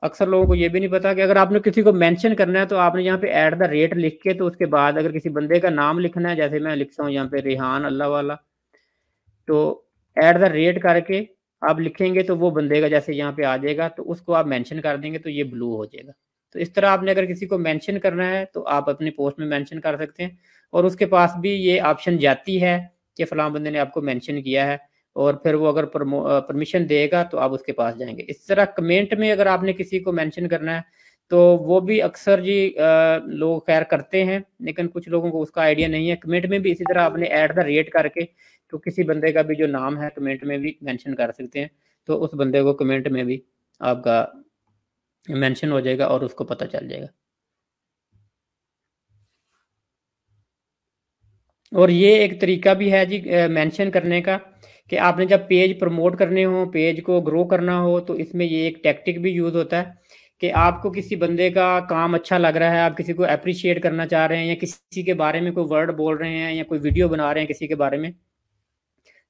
अक्सर लोगों को ये भी नहीं पता कि अगर आपने किसी को मेंशन करना है तो आपने यहाँ पे ऐट द रेट लिख के, तो उसके बाद अगर किसी बंदे का नाम लिखना है, जैसे मैं लिखता हूँ यहाँ पे रेहान अल्लाह वाला, तो ऐट द रेट करके आप लिखेंगे तो वो बंदे का जैसे यहाँ पे आ जाएगा, तो उसको आप मेंशन कर देंगे तो ये ब्लू हो जाएगा। तो इस तरह आपने अगर किसी को मेंशन करना है तो आप अपनी पोस्ट में मेंशन कर सकते हैं, और उसके पास भी ये ऑप्शन जाती है कि फलां बंदे ने आपको मेंशन किया है, और फिर वो अगर परमिशन देगा तो आप उसके पास जाएंगे। इस तरह कमेंट में अगर आपने किसी को मेंशन करना है तो वो भी अक्सर जी लोग खैर करते हैं, लेकिन कुछ लोगों को उसका आइडिया नहीं है। कमेंट में भी इसी तरह आपने ऐट द रेट करके, तो किसी बंदे का भी जो नाम है कमेंट में भी मेंशन कर सकते हैं, तो उस बंदे को कमेंट में भी आपका मेंशन हो जाएगा और उसको पता चल जाएगा। और ये एक तरीका भी है जी मेंशन करने का, कि आपने जब पेज प्रमोट करने हो, पेज को ग्रो करना हो, तो इसमें ये एक टैक्टिक भी यूज़ होता है कि आपको किसी बंदे का काम अच्छा लग रहा है, आप किसी को अप्रिशिएट करना चाह रहे हैं, या किसी के बारे में कोई वर्ड बोल रहे हैं या कोई वीडियो बना रहे हैं किसी के बारे में,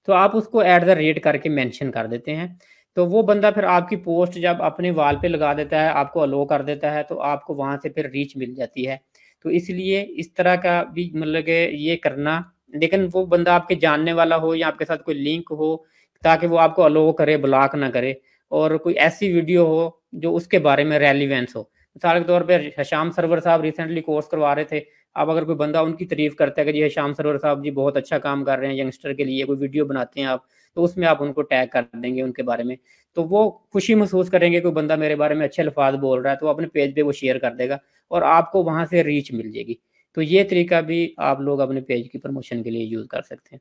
तो आप उसको एट द रेट करके मेंशन कर देते हैं। तो वो बंदा फिर आपकी पोस्ट जब अपने वाल पे लगा देता है, आपको अलो कर देता है, तो आपको वहाँ से फिर रीच मिल जाती है। तो इसलिए इस तरह का भी मतलब कि ये करना, लेकिन वो बंदा आपके जानने वाला हो या आपके साथ कोई लिंक हो, ताकि वो आपको अलो करे, ब्लॉक ना करे, और कोई ऐसी वीडियो हो जो उसके बारे में रेलिवेंस हो। मिसाल के तौर पर हशाम सरवर साहब रिसेंटली कोर्स करवा रहे थे, अब अगर कोई बंदा उनकी तारीफ करता है कि जी हशाम सरवर साहब जी बहुत अच्छा काम कर रहे हैं यंगस्टर के लिए, कोई वीडियो बनाते हैं आप, तो उसमें आप उनको टैग कर देंगे उनके बारे में, तो वो खुशी महसूस करेंगे कोई बंदा मेरे बारे में अच्छे अल्फाज बोल रहा है, तो अपने पेज पे वो शेयर कर देगा और आपको वहाँ से रीच मिल जाएगी। तो ये तरीका भी आप लोग अपने पेज की प्रमोशन के लिए यूज़ कर सकते हैं।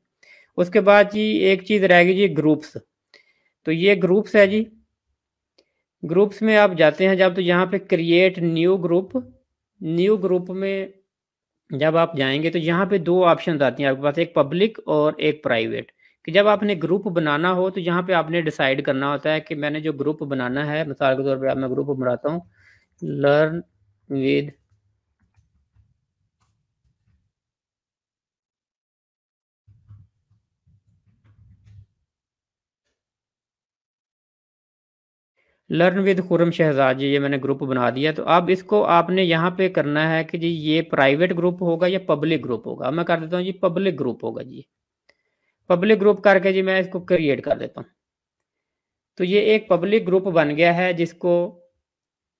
उसके बाद जी एक चीज़ रहेगी जी ग्रुप्स। तो ये ग्रुप्स है जी, ग्रुप्स में आप जाते हैं जब, तो यहाँ पे create new group, new group में जब आप जाएंगे तो यहाँ पे दो ऑप्शन आती हैं आपके पास, एक पब्लिक और एक प्राइवेट। कि जब आपने ग्रुप बनाना हो तो यहाँ पे आपने डिसाइड करना होता है कि मैंने जो ग्रुप बनाना है, मिसाल के तौर पर मैं ग्रुप बनाता हूँ learn with learn with Khurram Shahzad ji, ये मैंने ग्रुप बना दिया। तो अब इसको आपने यहाँ पे करना है कि जी ये प्राइवेट ग्रुप होगा या पब्लिक ग्रुप होगा। अब मैं कर देता हूँ जी पब्लिक ग्रुप होगा जी, पब्लिक ग्रुप करके जी मैं इसको क्रिएट कर देता हूँ। तो ये एक पब्लिक ग्रुप बन गया है जिसको,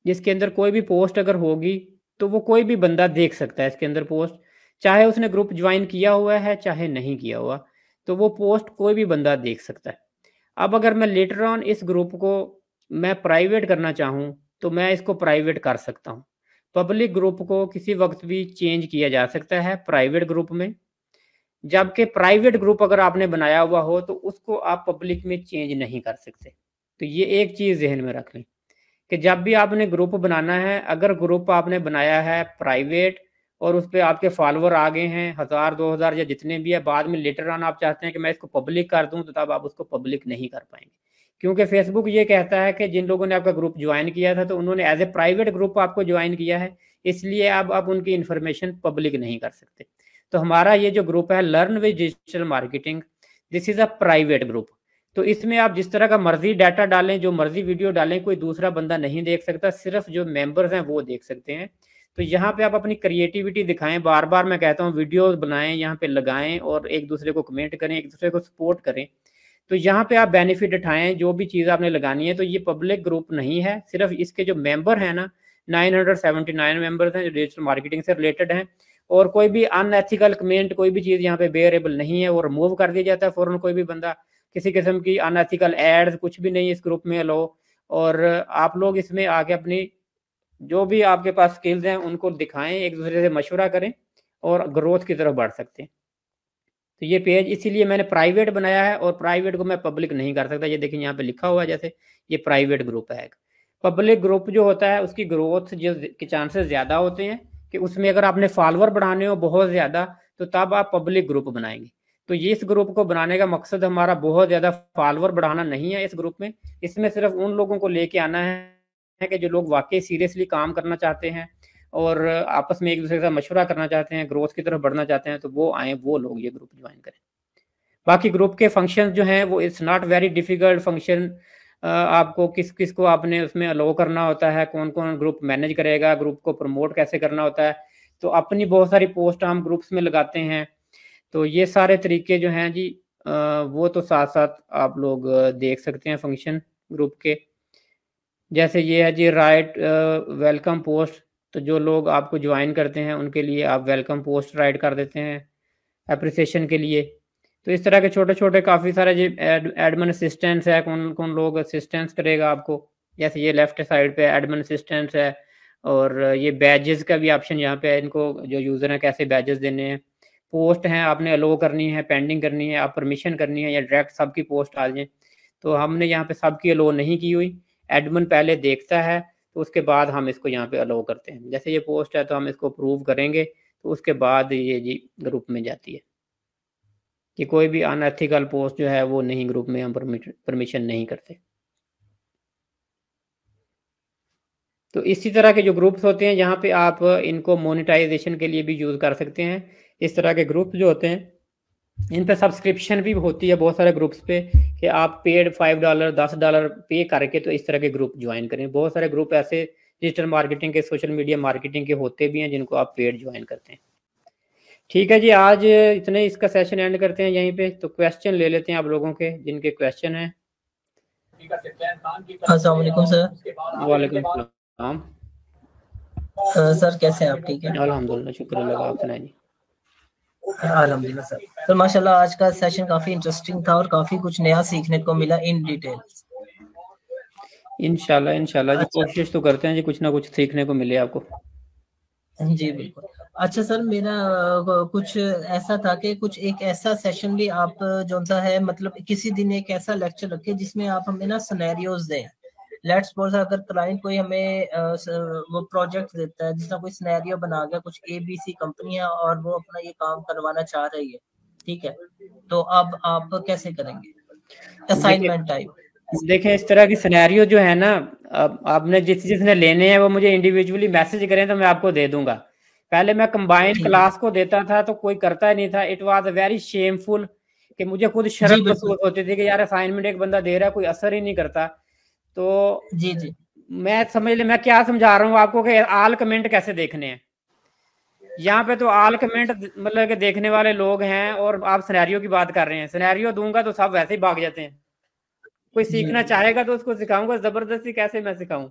जिसके अंदर कोई भी पोस्ट अगर होगी तो वो कोई भी बंदा देख सकता है इसके अंदर पोस्ट, चाहे उसने ग्रुप ज्वाइन किया हुआ है चाहे नहीं किया हुआ, तो वो पोस्ट कोई भी बंदा देख सकता है। अब अगर मैं लेटर ऑन इस ग्रुप को मैं प्राइवेट करना चाहूँ तो मैं इसको प्राइवेट कर सकता हूँ। पब्लिक ग्रुप को किसी वक्त भी चेंज किया जा सकता है प्राइवेट ग्रुप में, जबकि प्राइवेट ग्रुप अगर आपने बनाया हुआ हो तो उसको आप पब्लिक में चेंज नहीं कर सकते। तो ये एक चीज़ जहन में रख लें कि जब भी आपने ग्रुप बनाना है, अगर ग्रुप आपने बनाया है प्राइवेट और उस पे आपके फॉलोवर आ गए हैं 1000 2000 या जितने भी है, बाद में लेटर ऑन आप चाहते हैं कि मैं इसको पब्लिक कर दूं, तो तब आप उसको पब्लिक नहीं कर पाएंगे, क्योंकि फेसबुक ये कहता है कि जिन लोगों ने आपका ग्रुप ज्वाइन किया था तो उन्होंने एज ए प्राइवेट ग्रुप आपको ज्वाइन किया है, इसलिए अब आप उनकी इन्फॉर्मेशन पब्लिक नहीं कर सकते। तो हमारा ये जो ग्रुप है learn with digital marketing, this is a private group. तो इसमें आप जिस तरह का मर्जी डाटा डालें, जो मर्जी वीडियो डालें, कोई दूसरा बंदा नहीं देख सकता, सिर्फ जो मेंबर्स हैं वो देख सकते हैं। तो यहाँ पे आप अपनी क्रिएटिविटी दिखाएं, बार बार मैं कहता हूँ वीडियो बनाएं, यहाँ पे लगाएं और एक दूसरे को कमेंट करें, एक दूसरे को सपोर्ट करें। तो यहाँ पे आप बेनिफिट उठाएं जो भी चीज़ आपने लगानी है। तो ये पब्लिक ग्रुप नहीं है, सिर्फ इसके जो मेंबर हैं ना 979 मेंबर्स हैं जो डिजिटल मार्केटिंग से रिलेटेड हैं, और कोई भी अनएथिकल कमेंट, कोई भी चीज़ यहाँ पे बेयरेबल नहीं है, वो रिमूव कर दिया जाता है फौरन। कोई भी बंदा किसी किस्म की अनएथिकल एड्स कुछ भी नहीं इस ग्रुप में अलो। और आप लोग इसमें आके अपनी जो भी आपके पास स्किल्स हैं उनको दिखाएं, एक दूसरे से मशवरा करें और ग्रोथ की तरफ बढ़ सकते हैं। तो ये पेज इसीलिए मैंने प्राइवेट बनाया है, और प्राइवेट को मैं पब्लिक नहीं कर सकता। ये देखिए यहाँ पे लिखा हुआ है जैसे ये प्राइवेट ग्रुप है। पब्लिक ग्रुप जो होता है उसकी ग्रोथ जो के चांसेस ज़्यादा होते हैं कि उसमें अगर आपने फॉलोअर बढ़ाने हो बहुत ज़्यादा, तो तब आप पब्लिक ग्रुप बनाएंगे। तो ये इस ग्रुप को बनाने का मकसद हमारा बहुत ज़्यादा फॉलोअर बढ़ाना नहीं है इस ग्रुप में। इसमें सिर्फ उन लोगों को लेके आना है कि जो लोग वाकई सीरियसली काम करना चाहते हैं और आपस में एक दूसरे के साथ मशवरा करना चाहते हैं, ग्रोथ की तरफ बढ़ना चाहते हैं, तो वो आए, वो लोग ये ग्रुप ज्वाइन करें। बाकी ग्रुप के फंक्शन जो हैं वो it's not very difficult function. आपको किस किस को आपने उसमें अलो करना होता है, कौन कौन ग्रुप मैनेज करेगा, ग्रुप को प्रमोट कैसे करना होता है। तो अपनी बहुत सारी पोस्ट हम ग्रुप्स में लगाते हैं। तो ये सारे तरीके जो हैं जी वो तो साथ साथ आप लोग देख सकते हैं फंक्शन ग्रुप के। जैसे ये है जी राइट वेलकम पोस्ट, तो जो लोग आपको ज्वाइन करते हैं उनके लिए आप वेलकम पोस्ट राइट कर देते हैं अप्रिसिएशन के लिए। तो इस तरह के छोटे छोटे काफ़ी सारे जो एडमिन असिस्टेंट्स है, कौन कौन लोग असिस्टेंस करेगा आपको। जैसे ये लेफ्ट साइड पे एडमिन असिस्टेंट्स है, और ये बैजेस का भी ऑप्शन यहाँ पे है, इनको जो यूज़र हैं कैसे बैजेस देने हैं। पोस्ट हैं आपने अलो करनी है, पेंडिंग करनी है, आप परमिशन करनी है, या डायरेक्ट सबकी पोस्ट आ जाए। तो हमने यहाँ पे सबकी अलो नहीं की हुई, एडमिन पहले देखता है तो उसके बाद हम इसको यहाँ पे अलो करते हैं। जैसे ये पोस्ट है तो हम इसको अप्रूव करेंगे, तो उसके बाद ये जी ग्रुप में जाती है। कि कोई भी अनएथिकल पोस्ट जो है वो नहीं, ग्रुप में हम परमिशन नहीं करते। तो इसी तरह के जो ग्रुप्स होते हैं यहाँ पे आप इनको मोनेटाइजेशन के लिए भी यूज़ कर सकते हैं। इस तरह के ग्रुप जो होते हैं इन पे सब्सक्रिप्शन भी होती है बहुत सारे ग्रुप्स पे, कि आप पेड $5 $10 पे करके तो इस तरह के ग्रुप ज्वाइन करें। बहुत सारे ग्रुप ऐसे डिजिटल मार्केटिंग के, सोशल मीडिया मार्केटिंग के होते भी हैं जिनको आप पेड ज्वाइन करते हैं। ठीक है जी, आज इतने इसका सेशन एंड करते हैं यहीं पे। तो क्वेश्चन ले लेते हैं आप लोगों के, जिनके क्वेश्चन हैं। अस्सलाम वालेकुम सर। वालेकुम सलाम। सर कैसे हैं आप? ठीक है अल्हम्दुलिल्लाह, शुक्र अल्लाह का। आप सुनाए जी। अल्हम्दुलिल्लाह सर। तो माशाल्लाह आज का सेशन काफी इंटरेस्टिंग था और काफी कुछ नया सीखने को मिला इन डिटेल। इंशाल्लाह इंशाल्लाह जी, अच्छा कोशिश तो करते हैं जी कुछ ना कुछ सीखने को मिले आपको। जी बिल्कुल। अच्छा सर, मेरा कुछ ऐसा था कि कुछ एक ऐसा सेशन भी आप जो सा है, मतलब किसी दिन एक ऐसा लेक्चर रखें जिसमें आप हमें ना सिनेरियोज दें। लेट्स सपोज अगर क्लाइंट कोई हमें वो प्रोजेक्ट देता है, जिसका कोई सिनेरियो बना गया, कुछ ABC कंपनी है और वो अपना ये काम करवाना चाह रही है, ठीक है, तो अब आप कैसे करेंगे देखिए असाइनमेंट टाइप? देखिए इस तरह की सिनेरियो जो है ना, अब आपने जिसने लेने हैं वो मुझे इंडिविजुअली मैसेज करें तो मैं आपको दे दूंगा। पहले मैं कंबाइंड ठीक है क्लास को देता था तो कोई करता ही नहीं था। इट वाज वेरी शेमफुल कि मुझे खुद जी शर्म बिल्कुल। महसूस होती थी कि यार असाइनमेंट एक बंदा दे रहा है, कोई असर ही नहीं करता। तो जी जी मैं समझ ले मैं क्या समझा रहा हूँ आपको कि आल कमेंट कैसे देखने हैं। यहाँ पे तो आल कमेंट मतलब कि देखने वाले लोग हैं, और आप सिनेरियो की बात कर रहे हैं। सिनेरियो दूंगा तो सब वैसे ही भाग जाते हैं। कोई जी सीखना चाहेगा तो उसको सिखाऊंगा, जबरदस्ती कैसे मैं सिखाऊं।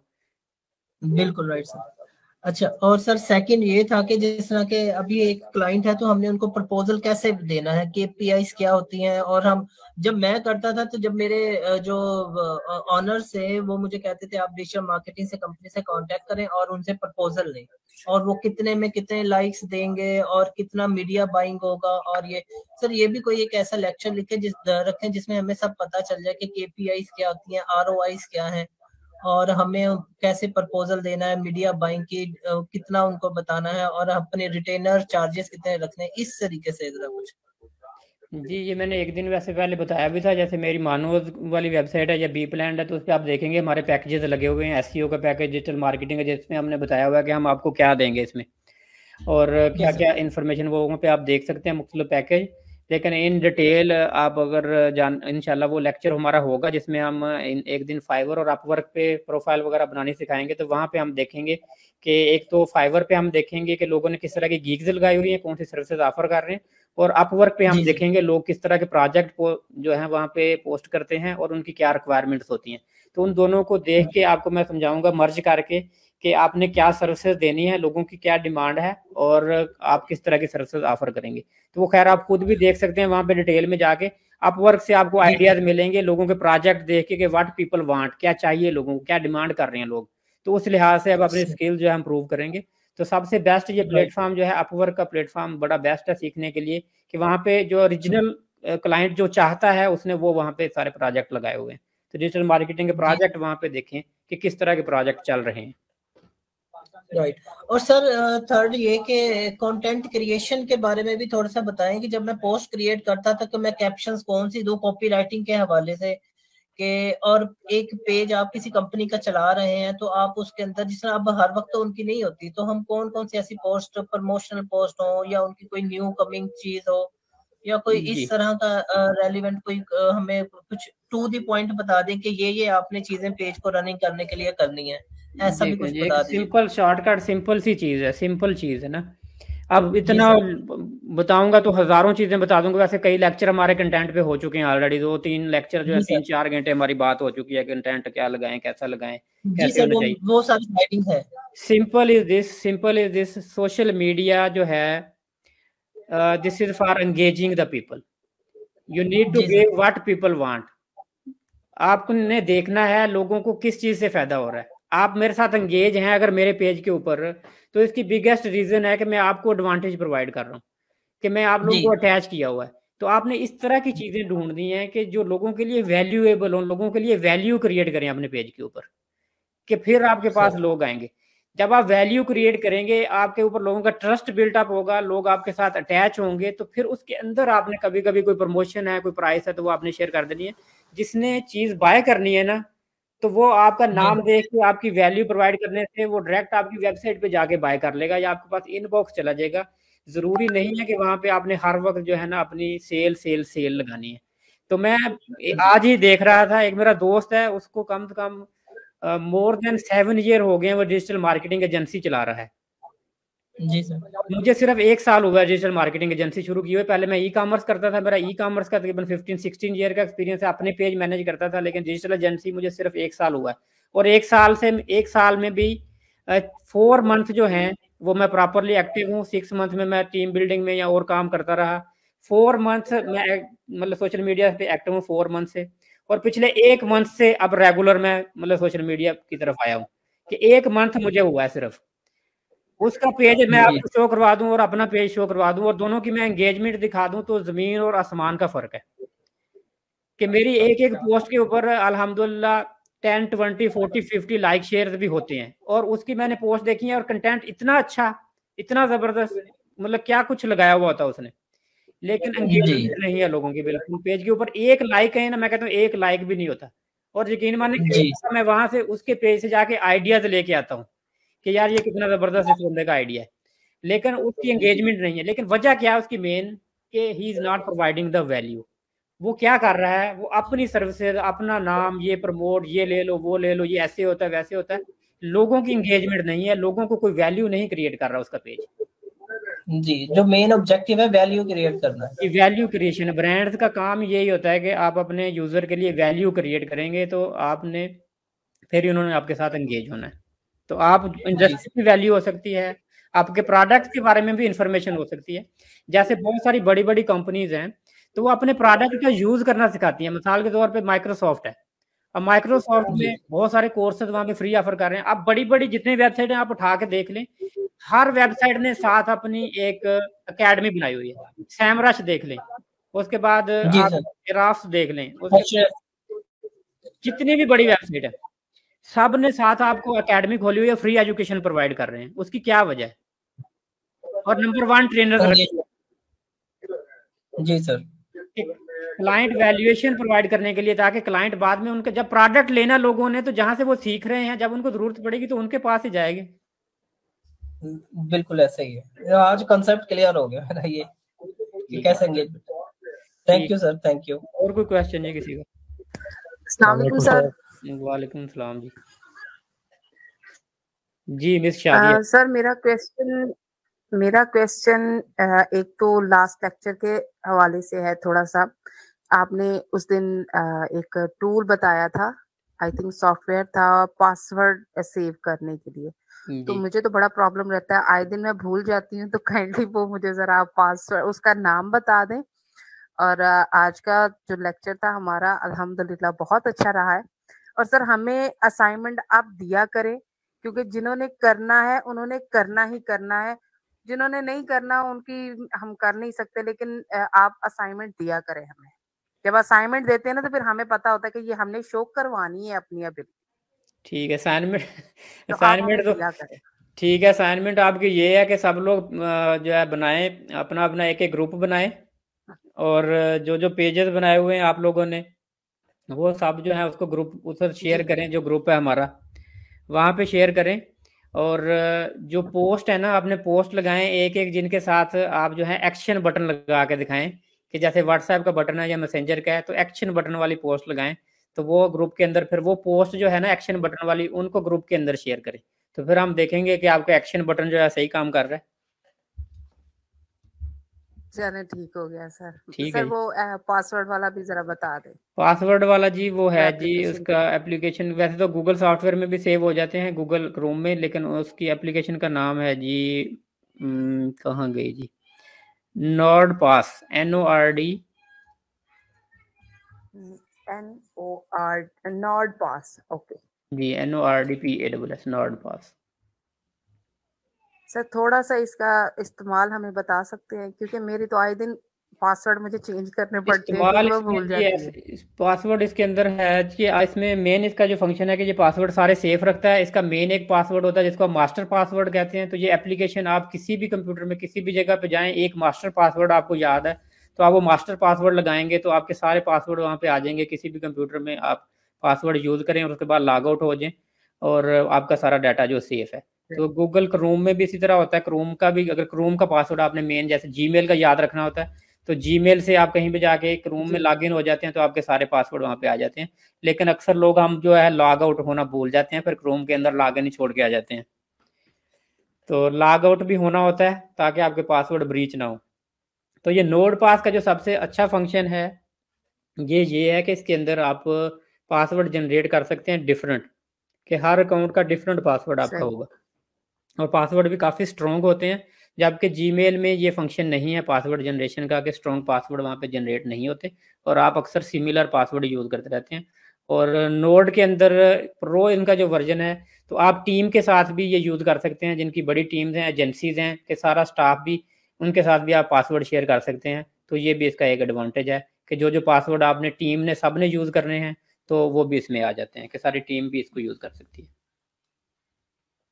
बिल्कुल राइट सर। अच्छा, और सर सेकंड ये था कि जिस तरह के अभी एक क्लाइंट है तो हमने उनको प्रपोजल कैसे देना है, KPIs क्या होती हैं, और हम जब मैं करता था तो जब मेरे जो ऑनर्स है वो मुझे कहते थे आप डिजिटल मार्केटिंग से कंपनी से कांटेक्ट करें और उनसे प्रपोजल लें, और वो कितने में कितने लाइक्स देंगे और कितना मीडिया बाइंग होगा। और ये सर ये भी कोई एक ऐसा लेक्चर लिखे रखें जिसमें हमें सब पता चल जाए कि KPIs क्या होती हैं, ROIs क्या है, और हमें कैसे प्रपोजल देना है, मीडिया बाइंग की कितना उनको बताना है, और अपने रिटेनर चार्जेस कितने रखने हैं, इस तरीके से जरा कुछ। जी, ये मैंने एक दिन वैसे पहले बताया भी था। जैसे मेरी मानोज वाली वेबसाइट है या बी प्लान है, तो उस पर आप देखेंगे हमारे पैकेजेस लगे हुए हैं। SEO का पैकेज, डिजिटल मार्केटिंग है, जिसमें हमने बताया हुआ है कि हम आपको क्या देंगे इसमें, और जी क्या सर। क्या इन्फॉर्मेशन वो वहाँ पे आप देख सकते हैं, मुख्तलिफ पैकेज। लेकिन इन डिटेल आप अगर जान, इंशाल्लाह वो लेक्चर हमारा होगा जिसमें हम एक दिन फाइवर और अपवर्क पे प्रोफाइल वगैरह बनानी सिखाएंगे। तो वहाँ पे हम देखेंगे कि एक तो फाइवर पे हम देखेंगे कि लोगों ने किस तरह की गीग्स लगाई हुई हैं, कौन सी सर्विसेज ऑफर कर रहे हैं। और अपवर्क पे हम जी जी देखेंगे लोग किस तरह के प्रोजेक्ट को जो है वहाँ पे पोस्ट करते हैं और उनकी क्या रिक्वायरमेंट्स होती हैं। तो उन दोनों को देख के आपको मैं समझाऊंगा मर्ज करके कि आपने क्या सर्विसेज देनी है, लोगों की क्या डिमांड है, और आप किस तरह की सर्विसेज ऑफर करेंगे। तो वो खैर आप खुद भी देख सकते हैं वहां पे डिटेल में जाके। अपवर्क से आपको जी आइडियाज मिलेंगे लोगों के प्रोजेक्ट देख के कि व्हाट पीपल वांट, क्या चाहिए लोगों को, क्या डिमांड कर रहे हैं लोग। तो उस लिहाज से अब अपने स्किल जो है हम प्रूव करेंगे। तो सबसे बेस्ट ये राइट। प्लेटफॉर्म जो है अपवर्क का प्लेटफॉर्म बड़ा बेस्ट है सीखने के लिए, कि वहाँ पे जो ओरिजिनल क्लाइंट जो चाहता है उसने वो वहाँ पे सारे प्रोजेक्ट लगाए हुए हैं। तो डिजिटल मार्केटिंग के जी प्रोजेक्ट वहाँ पे देखें कि किस तरह के प्रोजेक्ट चल रहे हैं। राइट। और सर थर्ड ये कि कंटेंट क्रिएशन के बारे में भी थोड़ा सा बताएं कि जब मैं पोस्ट क्रिएट करता था तो मैं कैप्शंस कौन सी दूं कॉपी राइटिंग के हवाले से, कि और एक पेज आप किसी कंपनी का चला रहे हैं तो आप उसके अंदर, जिस तरह अब हर वक्त तो उनकी नहीं होती, तो हम कौन कौन सी ऐसी पोस्ट, प्रमोशनल पोस्ट हो या उनकी कोई न्यू कमिंग चीज हो या कोई जी इस तरह का रेलिवेंट कोई हमें कुछ टू द पॉइंट बता दें कि ये आपने चीजें पेज को रनिंग करने के लिए करनी है, ऐसा भी देखिए कुछ जी, एक बता दीजिए। सिंपल शॉर्टकट सिंपल सी चीज़ है, सिंपल चीज़ है ना। अब जी इतना सर। बताऊंगा तो हजारों चीज़ें बता दूंगा। वैसे कई लेक्चर हमारे कंटेंट पे हो चुके हैं ऑलरेडी, 2-3 लेक्चर जो है जी सर। 3-4 घंटे हमारी बात हो चुकी है। कंटेंट क्या लगाएं, कैसा लगाएं, जी कैसे सर, होना चाहिए। वो सारी राइटिंग है। Simple is this, social media जो है, this is for engaging the people. You need to जी sir. Give what people want. आपने देखना है लोगों को किस चीज से फायदा हो रहा है। आप मेरे साथ एंगेज हैं अगर मेरे पेज के ऊपर, तो इसकी बिगेस्ट रीजन है कि मैं आपको एडवांटेज प्रोवाइड कर रहा हूँ, कि मैं आप लोगों जी को अटैच किया हुआ है। तो आपने इस तरह की चीजें ढूंढनी है कि जो लोगों के लिए वैल्यूएबल हो, लोगों के लिए वैल्यू क्रिएट करें अपने पेज के ऊपर, कि फिर आपके पास सर। लोग आएंगे। जब आप वैल्यू क्रिएट करेंगे, आपके ऊपर लोगों का ट्रस्ट बिल्टअप होगा, लोग आपके साथ अटैच होंगे, तो फिर उसके अंदर आपने कभी कभी कोई प्रमोशन है, कोई प्राइस है, तो वो आपने शेयर कर देनी है। जिसने चीज बाय करनी है ना, तो वो आपका जी नाम देख के आपकी वैल्यू प्रोवाइड करने से वो डायरेक्ट आपकी वेबसाइट पे जाके बाय कर लेगा या आपके पास इनबॉक्स चला जाएगा। जरूरी नहीं है कि वहां पे आपने हर वक्त जो है ना अपनी सेल सेल सेल लगानी है। तो मैं आज ही देख रहा था, एक मेरा दोस्त है, उसको कम से कम मोर देन 7 ईयर हो गए, वो डिजिटल मार्केटिंग एजेंसी चला रहा है। जी सर। मुझे सिर्फ 1 साल हुआ है डिजिटल मार्केटिंग एजेंसी शुरू की हुई। पहले मैं ई-कॉमर्स करता था, मेरा ई-कॉमर्स का तकरीबन 15-16 ईयर का एक्सपीरियंस है, अपने पेज मैनेज करता था। लेकिन डिजिटल एजेंसी मुझे सिर्फ 1 साल हुआ है, और 1 साल में भी 4 मंथ जो हैं वो मैं प्रॉपरली एक्टिव हूँ। 6 मंथ में मैं टीम बिल्डिंग में या और काम करता रहा। 4 मंथ मैं मतलब सोशल मीडिया पे एक्टिव हूँ 4 मंथ से, और पिछले 1 मंथ से अब रेगुलर मैं मतलब सोशल मीडिया की तरफ आया हूँ, कि 1 मंथ मुझे हुआ है सिर्फ। उसका पेज मैं जी आपको शो करवा दूं और अपना पेज शो करवा दूं और दोनों की मैं एंगेजमेंट दिखा दूं, तो जमीन और आसमान का फर्क है। कि मेरी एक एक पोस्ट के ऊपर अल्हम्दुलिल्लाह 10 20 40 50 लाइक शेयर भी होते हैं, और उसकी मैंने पोस्ट देखी है, और कंटेंट इतना अच्छा, इतना जबरदस्त, मतलब क्या कुछ लगाया हुआ होता उसने। लेकिन जी एंगेजमेंट नहीं है लोगों की, बिल्कुल पेज के ऊपर एक लाइक है ना, मैं कहता हूँ एक लाइक भी नहीं होता। और यकीन माने जी मैं वहां से उसके पेज से जाके आइडियाज लेके आता हूँ कि यार ये कितना जबरदस्त इस बंदे का आइडिया है, लेकिन उसकी एंगेजमेंट नहीं है। लेकिन वजह क्या है उसकी मेन, कि he is not providing the value. वो क्या कर रहा है, वो अपनी सर्विसेज, अपना नाम, ये प्रमोट, ये ले लो, वो ले लो, ये ऐसे होता है वैसे होता है। लोगों की एंगेजमेंट नहीं है, लोगों को कोई वैल्यू नहीं क्रिएट कर रहा उसका पेज। जी, जो मेन ऑब्जेक्टिव है वैल्यू क्रिएट करना ये है। वैल्यू क्रिएशन है, ब्रांड्स का काम यही होता है कि आप अपने यूजर के लिए वैल्यू क्रिएट करेंगे, तो आपने फिर उन्होंने आपके साथ एंगेज होना है। तो आप जी इंडस्ट्री की वैल्यू हो सकती है, आपके प्रोडक्ट के बारे में भी इंफॉर्मेशन हो सकती है। जैसे बहुत सारी बड़ी बड़ी कंपनीज हैं, तो वो अपने प्रोडक्ट का यूज करना सिखाती हैं। मिसाल के तौर पे माइक्रोसॉफ्ट है, अब माइक्रोसॉफ्ट जी में बहुत सारे कोर्सेज वहाँ पे फ्री ऑफर कर रहे हैं। आप बड़ी बड़ी जितनी वेबसाइट हैं आप उठा के देख लें, हर वेबसाइट ने साथ अपनी एक एकेडमी बनाई हुई है। सैमरश देख लें, उसके बाद जी आप सर। ग्राफ्स देख लें, उसके अच्छा। जितनी भी बड़ी वेबसाइट है सब ने साथ आपको एकेडमी खोली हुई है, फ्री एजुकेशन प्रोवाइड कर रहे हैं। उसकी क्या वजह है? और नंबर 1 ट्रेनर जी रखे जी सर। क्लाइंट वैल्यूएशन प्रोवाइड करने के लिए, ताकि क्लाइंट बाद में उनका जब प्रोडक्ट लेना लोगों ने, तो जहां से वो सीख रहे हैं जब उनको जरूरत पड़ेगी तो उनके पास ही जाएंगे। बिल्कुल ऐसा ही है, आज कंसेप्ट क्लियर हो गया मेरा ये कि ठीक है, कैसे एंगेजमेंट। थैंक ठीक। You sir, thank you. और कोई क्वेश्चन है किसी का? अस्सलाम वालेकुम सर। वालेकुम सलाम जी। जी मिस शादिया। सर मेरा क्वेश्चन एक तो लास्ट लेक्चर के हवाले से है थोड़ा सा। आपने उस दिन एक टूल बताया था, आई थिंक सॉफ्टवेयर था, पासवर्ड सेव करने के लिए। तो जी मुझे तो बड़ा प्रॉब्लम रहता है, आए दिन मैं भूल जाती हूँ, तो काइंडली वो मुझे जरा आप पासवर्ड उसका नाम बता दें। और आज का जो लेक्चर था हमारा अल्हम्दुलिल्लाह बहुत अच्छा रहा है। और सर हमें असाइनमेंट आप दिया करें, क्योंकि जिन्होंने करना है उन्होंने करना ही करना है, जिन्होंने नहीं करना उनकी हम कर नहीं सकते। लेकिन आप असाइनमेंट दिया करें हमें। जब असाइनमेंट देते हैं ना तो फिर हमें पता होता है कि ये हमने शो करवानी है अपनी एबिलिटी, ठीक है। असाइनमेंट तो आप हमें असाइनमेंट तो दिया करें। ठीक है। असाइनमेंट आपकी ये है कि सब लोग जो है बनाएं, अपना अपना एक एक ग्रुप बनाएं, और जो जो पेजेस बनाए हुए हैं आप लोगों ने, वो सब जो है उसको ग्रुप उस पर शेयर जी करें, जो ग्रुप है हमारा वहाँ पे शेयर करें। और जो पोस्ट है ना, आपने पोस्ट लगाएं एक एक, जिनके साथ आप जो है एक्शन बटन लगा के दिखाएं, कि जैसे व्हाट्सएप का बटन है या मैसेंजर का है, तो एक्शन बटन वाली पोस्ट लगाएं। तो वो ग्रुप के अंदर फिर वो पोस्ट जो है ना एक्शन बटन वाली, उनको ग्रुप के अंदर शेयर करें, तो फिर हम देखेंगे कि आपका एक्शन बटन जो है सही काम कर रहा है। चले ठीक हो गया सर। ठीक है सर जी। वो पासवर्ड वाला भी जरा बता दे, पासवर्ड वाला जी वो वो है जी, एप्लीकेशन उसका एप्लीकेशन वैसे तो गूगल सॉफ्टवेयर में भी सेव हो जाते हैं, गूगल क्रोम में, लेकिन उसकी एप्लीकेशन का नाम है जी, कहाँ गई जी, नॉर्ड पास, NORD। NOR नॉर्ड पास। ओके जी NORDPASS, नॉर्ड पास। सर, थोड़ा सा इसका इस्तेमाल हमें बता सकते हैं, क्योंकि मेरी तो आए दिन पासवर्ड मुझे चेंज करने पड़ते हैं इस्तेमाल क्योंकि मैं इसमें भूल जी जाती हूँ। पासवर्ड इसके अंदर है कि इसमें मेन इसका जो फंक्शन है कि ये पासवर्ड सारे सेफ रखता है। इसका मेन एक पासवर्ड होता है जिसको आप मास्टर पासवर्ड कहते हैं। तो ये एप्लीकेशन आप किसी भी कंप्यूटर में किसी भी जगह पे जाएं, एक मास्टर पासवर्ड आपको याद है, तो आप वो मास्टर पासवर्ड लगाएंगे तो आपके सारे पासवर्ड वहाँ पे आ जाएंगे। किसी भी कंप्यूटर में आप पासवर्ड यूज़ करें और उसके बाद लॉग आउट हो जाएं, और आपका सारा डाटा जो सेफ है। तो गूगल क्रोम में भी इसी तरह होता है। क्रोम का भी, अगर क्रोम का पासवर्ड आपने मेन जैसे जीमेल का याद रखना होता है, तो जीमेल से आप कहीं भी जाके क्रोम में जी लॉगिन हो जाते हैं, तो आपके सारे पासवर्ड वहाँ पे आ जाते हैं। लेकिन अक्सर लोग हम जो है लॉग आउट होना भूल जाते हैं, फिर क्रोम के अंदर लॉगिन ही छोड़ के आ जाते हैं। तो लॉग आउट भी होना होता है ताकि आपके पासवर्ड ब्रीच ना हो। तो ये नोड पास का जो सबसे अच्छा फंक्शन है ये है कि इसके अंदर आप पासवर्ड जनरेट कर सकते हैं डिफरेंट, कि हर अकाउंट का डिफरेंट पासवर्ड आपका सही। होगा, और पासवर्ड भी काफ़ी स्ट्रॉन्ग होते हैं। जबकि जीमेल में ये फंक्शन नहीं है पासवर्ड जनरेशन का, कि स्ट्रॉन्ग पासवर्ड वहाँ पे जनरेट नहीं होते, और आप अक्सर सिमिलर पासवर्ड यूज़ करते रहते हैं। और नोड के अंदर प्रो इनका जो वर्जन है, तो आप टीम के साथ भी ये यूज़ कर सकते हैं, जिनकी बड़ी टीम्स हैं, एजेंसीज हैं, कि सारा स्टाफ भी, उनके साथ भी आप पासवर्ड शेयर कर सकते हैं। तो ये भी इसका एक एडवांटेज है कि जो जो पासवर्ड आपने टीम ने सब ने यूज़ करने हैं, तो वो भी इसमें आ जाते हैं, कि सारी टीम भी इसको यूज़ कर सकती है।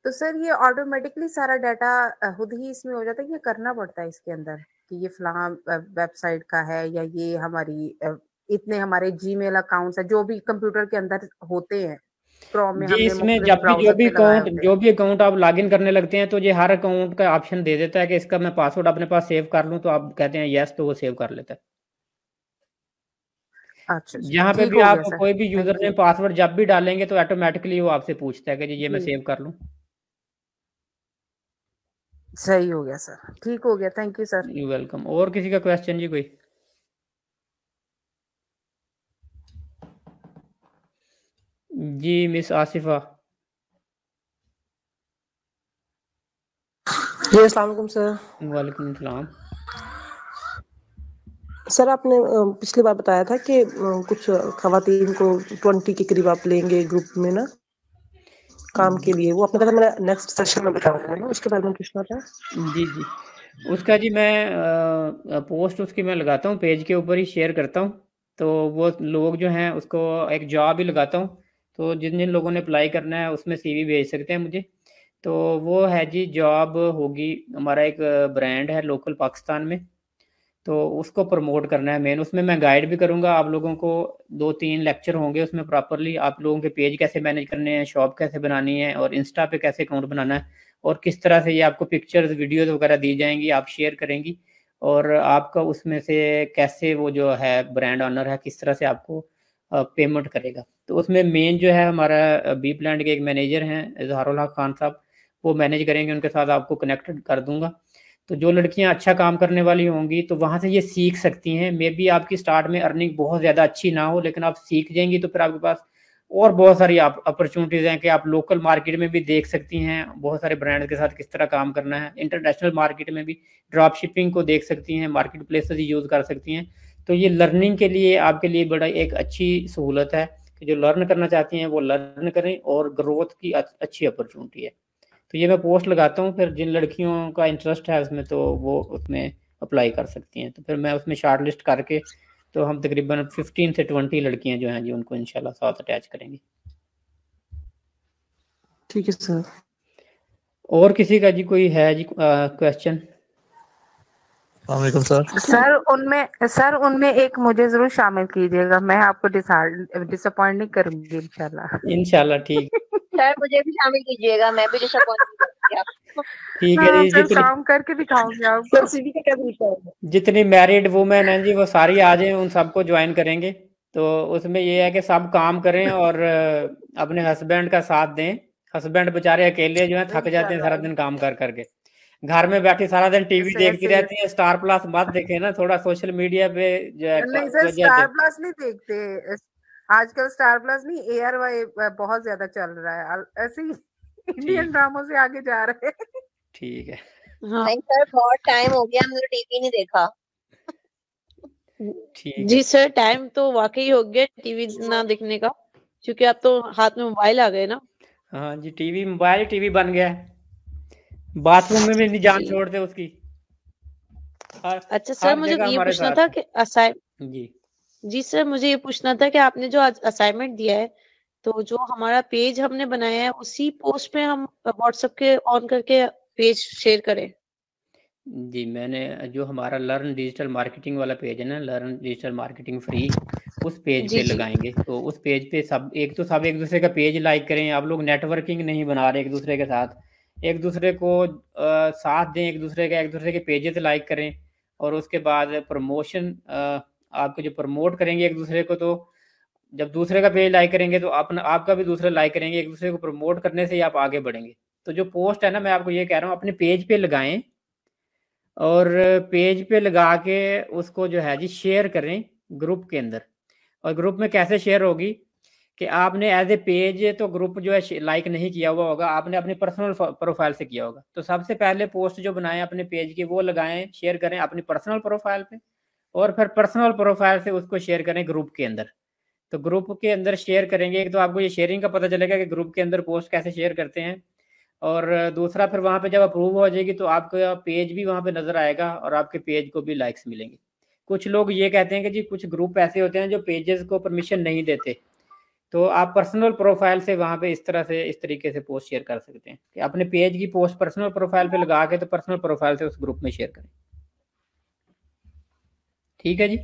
तो सर ये ऑटोमेटिकली सारा डाटा खुद ही इसमें हो जाता है, ये करना पड़ता है इसके अंदर कि ये फलां वेबसाइट का है, या ये हमारी इतने हमारे जीमेल अकाउंट्स है जो भी कंप्यूटर के अंदर होते हैं, क्रोम में जी, हमने इसमें मुख्तलिफ जब भी ब्राउजर पे लगाए होते हैं। जो भी अकाउंट आप लॉगिन करने लगते हैं, तो ये हर अकाउंट का ऑप्शन दे देता है कि इसका मैं पासवर्ड अपने पास सेव कर लूं, तो आप कहते हैं यस, तो वो सेव कर लेता है। अच्छा यहाँ पे ठीक भी हो आप गया सर, कोई भी यूजर थैंक ने यू। पासवर्ड जब भी डालेंगे, तो ऑटोमेटिकली वो आपसे पूछता है कि जी ये मैं जी सेव कर लूं। सही हो गया सर, ठीक हो गया, thank you sir. You welcome. और किसी का क्वेश्चन जी कोई? जी मिस आसिफा। जी अस्सलाम वालेकुम सर। वालेकुम सलाम। सर आपने पिछली बार बताया था कि कुछ खवातीन को 20 के करीब आप लेंगे ग्रुप में ना काम के लिए, वो आपने कहा था मेरा नेक्स्ट सेशन में बताया है ना, उसके बारे में पूछना था। जी जी, उसका जी मैं पोस्ट उसकी मैं लगाता हूँ, पेज के ऊपर ही शेयर करता हूँ। तो वो लोग जो हैं उसको एक जॉब ही लगाता हूँ, तो जिन जिन लोगों ने अप्लाई करना है उसमें सीवी भेज सकते हैं मुझे। तो वो है जी, जॉब होगी, हमारा एक ब्रांड है लोकल पाकिस्तान में, तो उसको प्रमोट करना है मेन। उसमें मैं गाइड भी करूंगा आप लोगों को, 2-3 लेक्चर होंगे उसमें प्रॉपरली, आप लोगों के पेज कैसे मैनेज करने हैं, शॉप कैसे बनानी है, और इंस्टा पे कैसे अकाउंट बनाना है, और किस तरह से ये आपको पिक्चर्स वीडियोस वगैरह दी जाएंगी, आप शेयर करेंगी, और आपका उसमें से कैसे वो जो है ब्रांड ऑनर है किस तरह से आपको पेमेंट करेगा। तो उसमें मेन जो है हमारा बी प्लांट के एक मैनेजर हैं इजहारुल हक खान साहब, वो मैनेज करेंगे, उनके साथ आपको कनेक्टेड कर दूंगा। तो जो लड़कियां अच्छा काम करने वाली होंगी तो वहां से ये सीख सकती हैं। मे बी आपकी स्टार्ट में अर्निंग बहुत ज़्यादा अच्छी ना हो, लेकिन आप सीख जाएंगी तो फिर आपके पास और बहुत सारी अपॉर्चुनिटीज़ हैं कि आप लोकल मार्केट में भी देख सकती हैं बहुत सारे ब्रांड के साथ किस तरह काम करना है, इंटरनेशनल मार्केट में भी ड्रॉप शिपिंग को देख सकती हैं, मार्केट प्लेसेस यूज़ कर सकती हैं। तो ये लर्निंग के लिए आपके लिए बड़ा एक अच्छी सहूलत है कि जो लर्न करना चाहती हैं वो लर्न करें, और ग्रोथ की अच्छी अपॉर्चुनिटी है। तो ये मैं पोस्ट लगाता हूँ, फिर जिन लड़कियों का इंटरेस्ट है उसमें तो वो उसमें अप्लाई कर सकती हैं। तो फिर मैं उसमें शार्ट लिस्ट करके, तो हम तकरीबन 15 से 20 लड़कियां जो हैं जी उनको इंशाल्लाह साथ अटैच करेंगे। ठीक है सर। और किसी का जी कोई है जी क्वेश्चन? सर उनमें एक मुझे जरूर शामिल कीजिएगा, मैं आपको डिसअपॉइंट नहीं करूंगी इंशाल्लाह। इंशाल्लाह ठीक। सर मुझे भी शामिल कीजिएगा, मैं भी डिसअपॉइंट नहीं करूंगी आपको। ठीक है जी, सर काम करके दिखाऊंगी आपको। सर सीवी का क्या तरीका है? जितनी मैरिड वुमेन हैं जी वो सारी आ जाएं, उन सबको ज्वाइन करेंगे। तो उसमें ये है कि सब काम करें और अपने हस्बैंड का साथ दें। हस्बैंड बेचारे अकेले जो हैं थक जाते हैं सारा दिन काम कर करके, घर में बैठी सारा दिन टीवी देखती रहती है। स्टार प्लस मत देखे ना, थोड़ा सोशल मीडिया पे जो है नहीं सर, स्टार प्लस नहीं देखते आजकल, स्टार प्लस नहीं, ARY बहुत ज्यादा चल रहा है, ऐसे ही इंडियन ड्रामों से आगे जा रहे हैं। ठीक है। हाँ। नहीं सर, बहुत टाइम हो गया, हमने टीवी नहीं देखा। ठीक जी सर, टाइम तो वाकई हो गया टीवी ना देखने का, क्योंकि अब तो हाथ में मोबाइल आ गए ना। हाँ जी, टीवी मोबाइल टीवी बन गया है, बाथरूम में भी नहीं जान छोड़ते उसकी। अच्छा सर, मुझे ये पूछना था कि जी सर, मुझे ये पूछना था कि आपने जो आज असाइनमेंट दिया है, तो जो हमारा पेज हमने बनाया है उसी पोस्ट में हम व्हाट्सएप के ऑन करके पेज शेयर करें? जी, मैंने जो हमारा लर्न डिजिटल मार्केटिंग वाला पेज है ना, लर्न डिजिटल मार्केटिंग फ्री, उस पेज पे लगाएंगे। तो उस पेज पे सब एक दूसरे का पेज लाइक करें। आप लोग नेटवर्किंग नहीं बना रहे एक दूसरे के साथ, एक दूसरे को साथ दें, एक दूसरे के पेजेस लाइक करें, और उसके बाद प्रमोशन आपको जो प्रमोट करेंगे एक दूसरे को, तो जब दूसरे का पेज लाइक करेंगे तो अपना आपका भी दूसरे लाइक करेंगे, एक दूसरे को प्रमोट करने से ही आप आगे बढ़ेंगे। तो जो पोस्ट है ना, मैं आपको ये कह रहा हूँ अपने पेज पे लगाएं, और पेज पे लगा के उसको जो है जी शेयर करें ग्रुप के अंदर। और ग्रुप में कैसे शेयर होगी कि आपने एज ए पेज तो ग्रुप जो है लाइक नहीं किया हुआ होगा, आपने अपनी पर्सनल प्रोफाइल से किया होगा। तो सबसे पहले पोस्ट जो बनाएं अपने पेज की वो लगाएं, शेयर करें अपनी पर्सनल प्रोफाइल पे, और फिर पर्सनल प्रोफाइल से उसको शेयर करें ग्रुप के अंदर। तो ग्रुप के अंदर शेयर करेंगे, एक तो आपको ये शेयरिंग का पता चलेगा कि ग्रुप के अंदर पोस्ट कैसे शेयर करते हैं, और दूसरा फिर वहाँ पे जब अप्रूव हो जाएगी तो आपका पेज भी वहाँ पे नज़र आएगा और आपके पेज को भी लाइक्स मिलेंगे। कुछ लोग ये कहते हैं कि जी कुछ ग्रुप ऐसे होते हैं जो पेजेस को परमिशन नहीं देते, तो आप पर्सनल प्रोफाइल से वहाँ पे इस तरीके से पोस्ट शेयर कर सकते हैं कि अपने पेज की पोस्ट पर्सनल प्रोफाइल पे लगा के तो पर्सनल प्रोफाइल से उस ग्रुप में शेयर करें। ठीक है जी,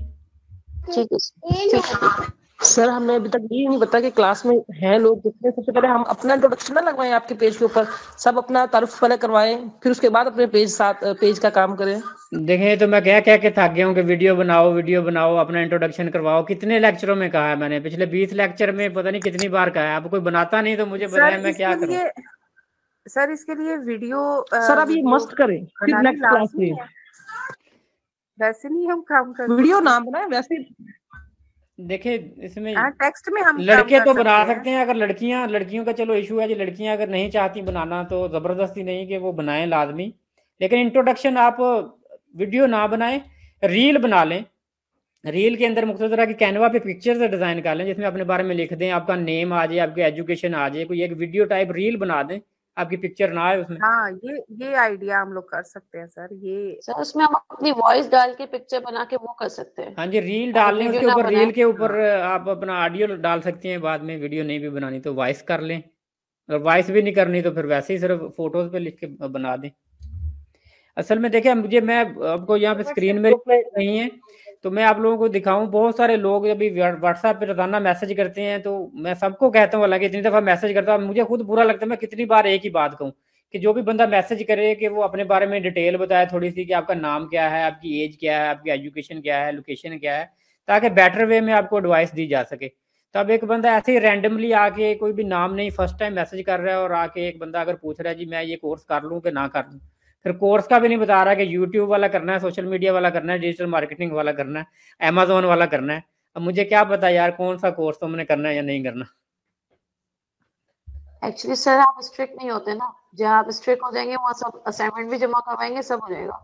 ठीक है सर हमने अभी तक ये नहीं बताया कि क्लास में हैं लोग जिसमें सबसे पहले हम अपना इंट्रोडक्शन ना लगवाएं आपके पेज के ऊपर, सब अपना तारुफ पहले करवाएं, फिर उसके बाद अपने पेज का काम करें। देखें तो मैं क्या कह के थक गया हूँ कि वीडियो बनाओ अपना इंट्रोडक्शन करवाओ। कितने लेक्चरों में कहा है मैंने, पिछले 20 लेक्चर में पता नहीं कितनी बार कहा है। अब कोई बनाता नहीं तो मुझे बताया मैं क्या करूँ। सर इसके लिए वीडियो सर अब ये मस्त करें, फिर नेक्स्ट क्लास में वैसे नहीं हम काम करते, वीडियो ना बनाए वैसे। देखिए इसमें टेक्स्ट में हम लड़के तो बना सकते हैं, अगर लड़कियों का चलो इशू है जी, लड़कियां अगर नहीं चाहती बनाना तो जबरदस्ती नहीं कि वो बनाएं लाजमी, लेकिन इंट्रोडक्शन आप वीडियो ना बनाएं, रील बना लें। रील के अंदर मुख्तलिफ तरह की कैनवा पे पिक्चर्स डिजाइन कर लें जिसमें अपने बारे में लिख दें, आपका नेम आ जाए, आपकी एजुकेशन आ जाए, कोई एक वीडियो टाइप रील बना दें, आपकी पिक्चर ना आए उसमें। हाँ ये आइडिया हम लोग कर सकते हैं सर। ये सर उसमें हम अपनी वॉइस डाल के पिक्चर बना के वो कर सकते हैं। हाँ जी, रील डाल लें, उसके ऊपर रील के ऊपर आप अपना ऑडियो डाल सकते हैं बाद में। वीडियो नहीं भी बनानी तो वॉइस कर लें, और वॉइस भी नहीं करनी तो फिर वैसे ही सिर्फ फोटोज पे लिख के बना दें। असल में देखिए मैं आपको यहाँ पे स्क्रीन में नहीं है तो मैं आप लोगों को दिखाऊं, बहुत सारे लोग अभी व्हाट्सएप पे रोजाना मैसेज करते हैं, तो मैं सबको कहता हूँ, हालांकि इतनी दफा मैसेज करता हूँ मुझे खुद बुरा लगता है, मैं कितनी बार एक ही बात कहूँ कि जो भी बंदा मैसेज करे कि वो अपने बारे में डिटेल बताए थोड़ी सी, कि आपका नाम क्या है, आपकी एज क्या है, आपकी एजुकेशन क्या है, लोकेशन क्या है, ताकि बेटर वे में आपको एडवाइस दी जा सके। तो अब एक बंदा ऐसे ही रैंडमली आके कोई भी नाम नहीं, फर्स्ट टाइम मैसेज कर रहा है, और आके एक बंदा अगर पूछ रहा है जी मैं ये कोर्स कर लूँ कि ना कर लूँ, फिर कोर्स का भी नहीं बता रहा कि यूट्यूब वाला करना है, सोशल मीडिया वाला करना है, डिजिटल मार्केटिंग वाला करना है, अमेजोन वाला करना है। अब मुझे क्या पता यार कौन सा कोर्स तुमने करना है या नहीं करना। एक्चुअली सर आप स्ट्रिक्ट नहीं होते ना, जहाँ आप स्ट्रिक्ट हो जाएंगे वहाँ सब असाइनमेंट भी जमा करवाएंगे, सब हो जाएगा।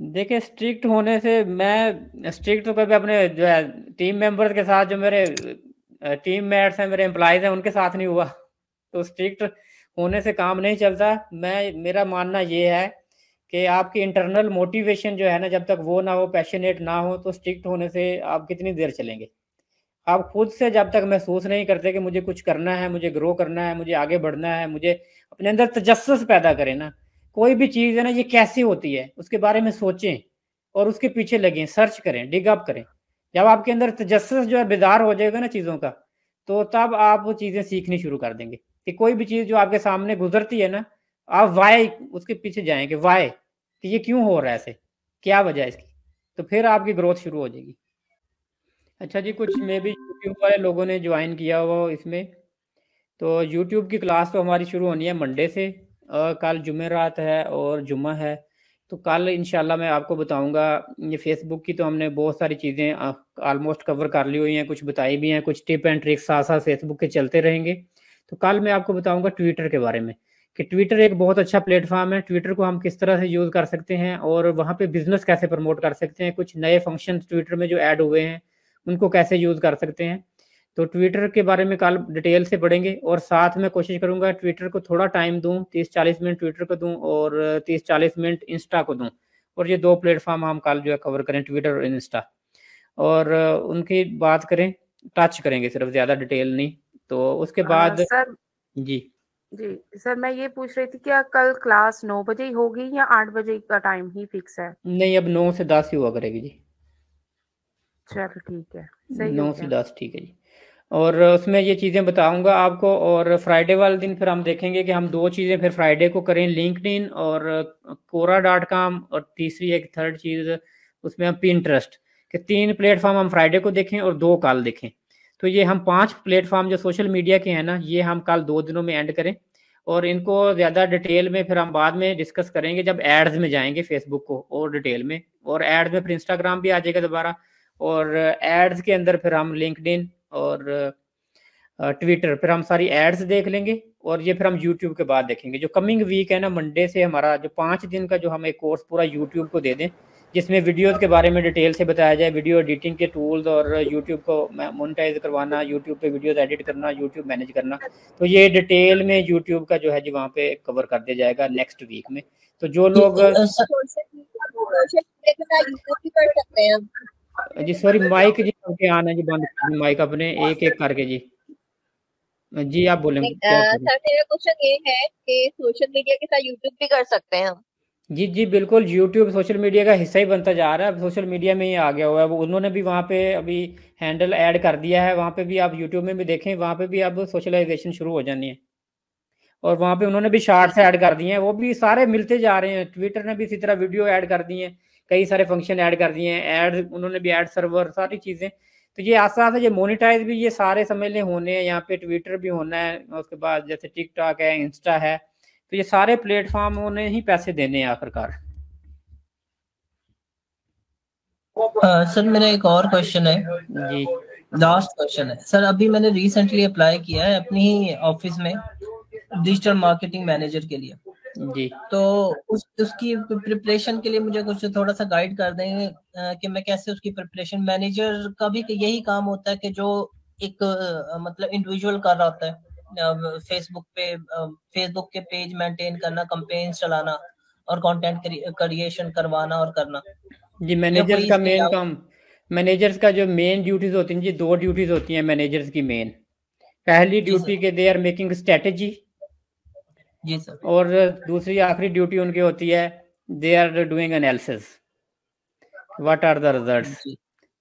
देखिए स्ट्रिक्ट होने से, मैं स्ट्रिक्ट तो कभी अपने जो है टीम मेंबर्स के साथ, जो मेरे टीम मेट्स हैं, मेरे एम्प्लॉयज हैं, उनके साथ नहीं हुआ। तो स्ट्रिक्ट होने से काम नहीं चलता। मेरा मानना ये है कि आपकी इंटरनल मोटिवेशन जो है ना, जब तक वो ना हो, पैशनेट ना हो, तो स्ट्रिक्ट होने से आप कितनी देर चलेंगे। आप खुद से जब तक महसूस नहीं करते कि मुझे कुछ करना है, मुझे ग्रो करना है, मुझे आगे बढ़ना है, मुझे अपने अंदर तजस्सुस पैदा करें ना, कोई भी चीज़ है ना, ये कैसे होती है उसके बारे में सोचें और उसके पीछे लगें, सर्च करें, डिग अप करें। जब आपके अंदर तजस्सुस जो है बेदार हो जाएगा ना चीज़ों का, तो तब आप वो चीज़ें सीखनी शुरू कर देंगे। कि कोई भी चीज़ जो आपके सामने गुजरती है ना, आप वाई उसके पीछे जाएं कि वाई, कि ये क्यों हो रहा है, ऐसे क्या वजह है इसकी, तो फिर आपकी ग्रोथ शुरू हो जाएगी। अच्छा जी, कुछ मे भी यूट्यूब वाले लोगों ने ज्वाइन किया हुआ इसमें, तो यूट्यूब की क्लास तो हमारी शुरू होनी है मंडे से। कल जुमेरात है और जुम्मा है, तो कल इंशाल्लाह मैं आपको बताऊंगा। ये फेसबुक की तो हमने बहुत सारी चीज़ें ऑलमोस्ट कवर कर ली हुई हैं, कुछ बताई भी हैं, कुछ टिप एंड ट्रिक्स साथ साथ फेसबुक के चलते रहेंगे। तो कल मैं आपको बताऊंगा ट्विटर के बारे में, कि ट्विटर एक बहुत अच्छा प्लेटफॉर्म है, ट्विटर को हम किस तरह से यूज़ कर सकते हैं और वहाँ पे बिजनेस कैसे प्रमोट कर सकते हैं, कुछ नए फंक्शन ट्विटर में जो ऐड हुए हैं उनको कैसे यूज़ कर सकते हैं। तो ट्विटर के बारे में कल डिटेल से पढ़ेंगे, और साथ में कोशिश करूंगा ट्विटर को थोड़ा टाइम दूं, 30-40 मिनट ट्विटर को दूं और 30-40 मिनट इंस्टा को दूं, और ये 2 प्लेटफॉर्म हम कल जो है कवर करें, ट्विटर और इंस्टा, और उनकी बात करें, टच करेंगे सिर्फ, ज़्यादा डिटेल नहीं। तो उसके बाद सर जी सर मैं ये पूछ रही थी, क्या कल क्लास 9 बजे ही होगी या 8 बजे का टाइम ही फिक्स है? नहीं, अब 9 से 10 ही हुआ करेगी जी। चलो ठीक है, सही 9 से 10 ठीक है जी। और उसमें ये चीज़ें बताऊंगा आपको, और फ्राइडे वाले दिन फिर हम देखेंगे कि हम 2 चीज़ें फिर फ्राइडे को करें, लिंक्डइन और quora.com, और तीसरी एक थर्ड चीज़ उसमें हम पिंटरेस्ट के 3 प्लेटफॉर्म हम फ्राइडे को देखें और 2 कल देखें। तो ये हम 5 प्लेटफॉर्म जो सोशल मीडिया के हैं ना, ये हम कल 2 दिनों में एंड करें, और इनको ज़्यादा डिटेल में फिर हम बाद में डिस्कस करेंगे जब एड्स में जाएंगे फेसबुक को और डिटेल में, और एड्स में फिर इंस्टाग्राम भी आ जाएगा दोबारा, और एड्स के अंदर फिर हम लिंक्डइन और ट्विटर फिर हम सारी एड्स देख लेंगे, और ये फिर हम यूट्यूब के बाद देखेंगे। जो कमिंग वीक है ना, मंडे से हमारा जो 5 दिन का जो हम एक कोर्स पूरा यूट्यूब को दे दें, जिसमें वीडियोस के बारे में डिटेल से बताया जाए, वीडियो एडिटिंग के टूल्स और यूट्यूब को मोनेटाइज करवाना, यूट्यूब पे वीडियोस एडिट करना, यूट्यूब मैनेज करना, तो ये डिटेल में यूट्यूब का जो है जी वहाँ पे कवर कर दिया जाएगा नेक्स्ट वीक में। तो जो लोग जी सॉरी माइक जी आपके आना जी, बंद माइक अपने एक एक करके जी आप बोलेंगे। सर मेरा क्वेश्चन ये है कि सोशल मीडिया के साथ यूट्यूब भी कर सकते हैं हम? जी जी बिल्कुल, यूट्यूब सोशल मीडिया का हिस्सा ही बनता जा रहा है, अब सोशल मीडिया में ही आ गया हुआ है वो। उन्होंने भी वहाँ पे अभी हैंडल ऐड कर दिया है, वहाँ पे भी आप यूट्यूब में भी देखें, वहाँ पे भी अब सोशलाइजेशन शुरू हो जानी है, और वहाँ पे उन्होंने भी शार्ट्स ऐड कर दिए हैं, वो भी सारे मिलते जा रहे हैं। ट्विटर ने भी इसी तरह वीडियो ऐड कर दिए हैं, कई सारे फंक्शन ऐड कर दिए हैं, ऐड उन्होंने भी ऐड सर्वर सारी चीज़ें। तो ये आस्ता आस्ता ये मोनिटाइज भी ये सारे समझ लें होने हैं, यहाँ पे ट्विटर भी होना है, उसके बाद जैसे टिकटॉक है, इंस्टा है, तो ये सारे प्लेटफॉर्मों ने ही पैसे देने हैं आखिरकार। सर मेरा एक और क्वेश्चन है जी, लास्ट क्वेश्चन है सर। अभी मैंने रिसेंटली अप्लाई किया है अपनी ही ऑफिस में डिजिटल मार्केटिंग मैनेजर के लिए जी, तो उसकी प्रिपरेशन के लिए मुझे कुछ थोड़ा सा गाइड कर देंगे कि मैं कैसे उसकी प्रिपरेशन। मैनेजर का भी यही काम होता है कि जो एक मतलब इंडिविजुअल कर रहा होता है, फेसबुक के पेज मेंटेन करना, कैंपेन्स चलाना और कंटेंट क्रिएशन करवाना और करना। जी मैनेजर्स का मेन काम, मैनेजर्स का जो मेन ड्यूटीज होती हैं जी, 2 ड्यूटीज होती हैं मैनेजर्स की मेन। पहली ड्यूटी के दे आर मेकिंग स्ट्रेटेजी जी सर, और दूसरी आखिरी ड्यूटी उनकी होती है they are doing analysis what are the results.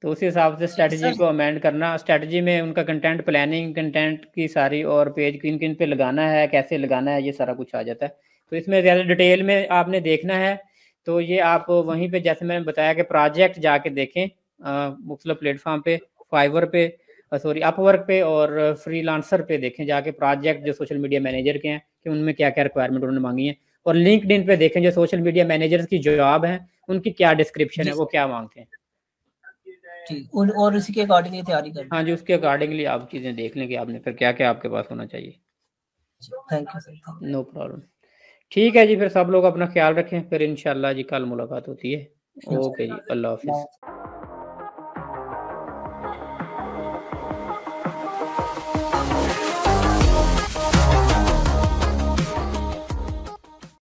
तो उसी हिसाब से स्ट्रेटजी को अमेंड करना, स्ट्रेटजी में उनका कंटेंट प्लानिंग, कंटेंट की सारी और पेज किन किन पे लगाना है, कैसे लगाना है, ये सारा कुछ आ जाता है। तो इसमें ज़्यादा डिटेल में आपने देखना है तो ये आप वहीं पे जैसे मैंने बताया कि प्रोजेक्ट जाके देखें मुख्तलिफ प्लेटफॉर्म पे, फाइवर पे, सॉरी अपवर्क पे और फ्रीलांसर पे देखें जाके प्रोजेक्ट जो सोशल मीडिया मैनेजर के हैं कि उनमें क्या क्या रिक्वायरमेंट उन्होंने मांगी है, और लिंक्डइन पे देखें जो सोशल मीडिया मैनेजर्स की जॉब है उनकी क्या डिस्क्रिप्शन है, वो क्या मांगते हैं, और उसी के अकॉर्डिंगली तैयारी करनी। हाँ जी, उसके अकॉर्डिंगली आप चीज़ें देख लें कि आपने फिर क्या क्या आपके पास होना चाहिए। Thank you sir, no problem. ठीक है जी, फिर सब लोग अपना ख्याल रखें, फिर इंशाल्लाह जी कल मुलाकात होती है। ओके जी, अल्लाह हाफिज़।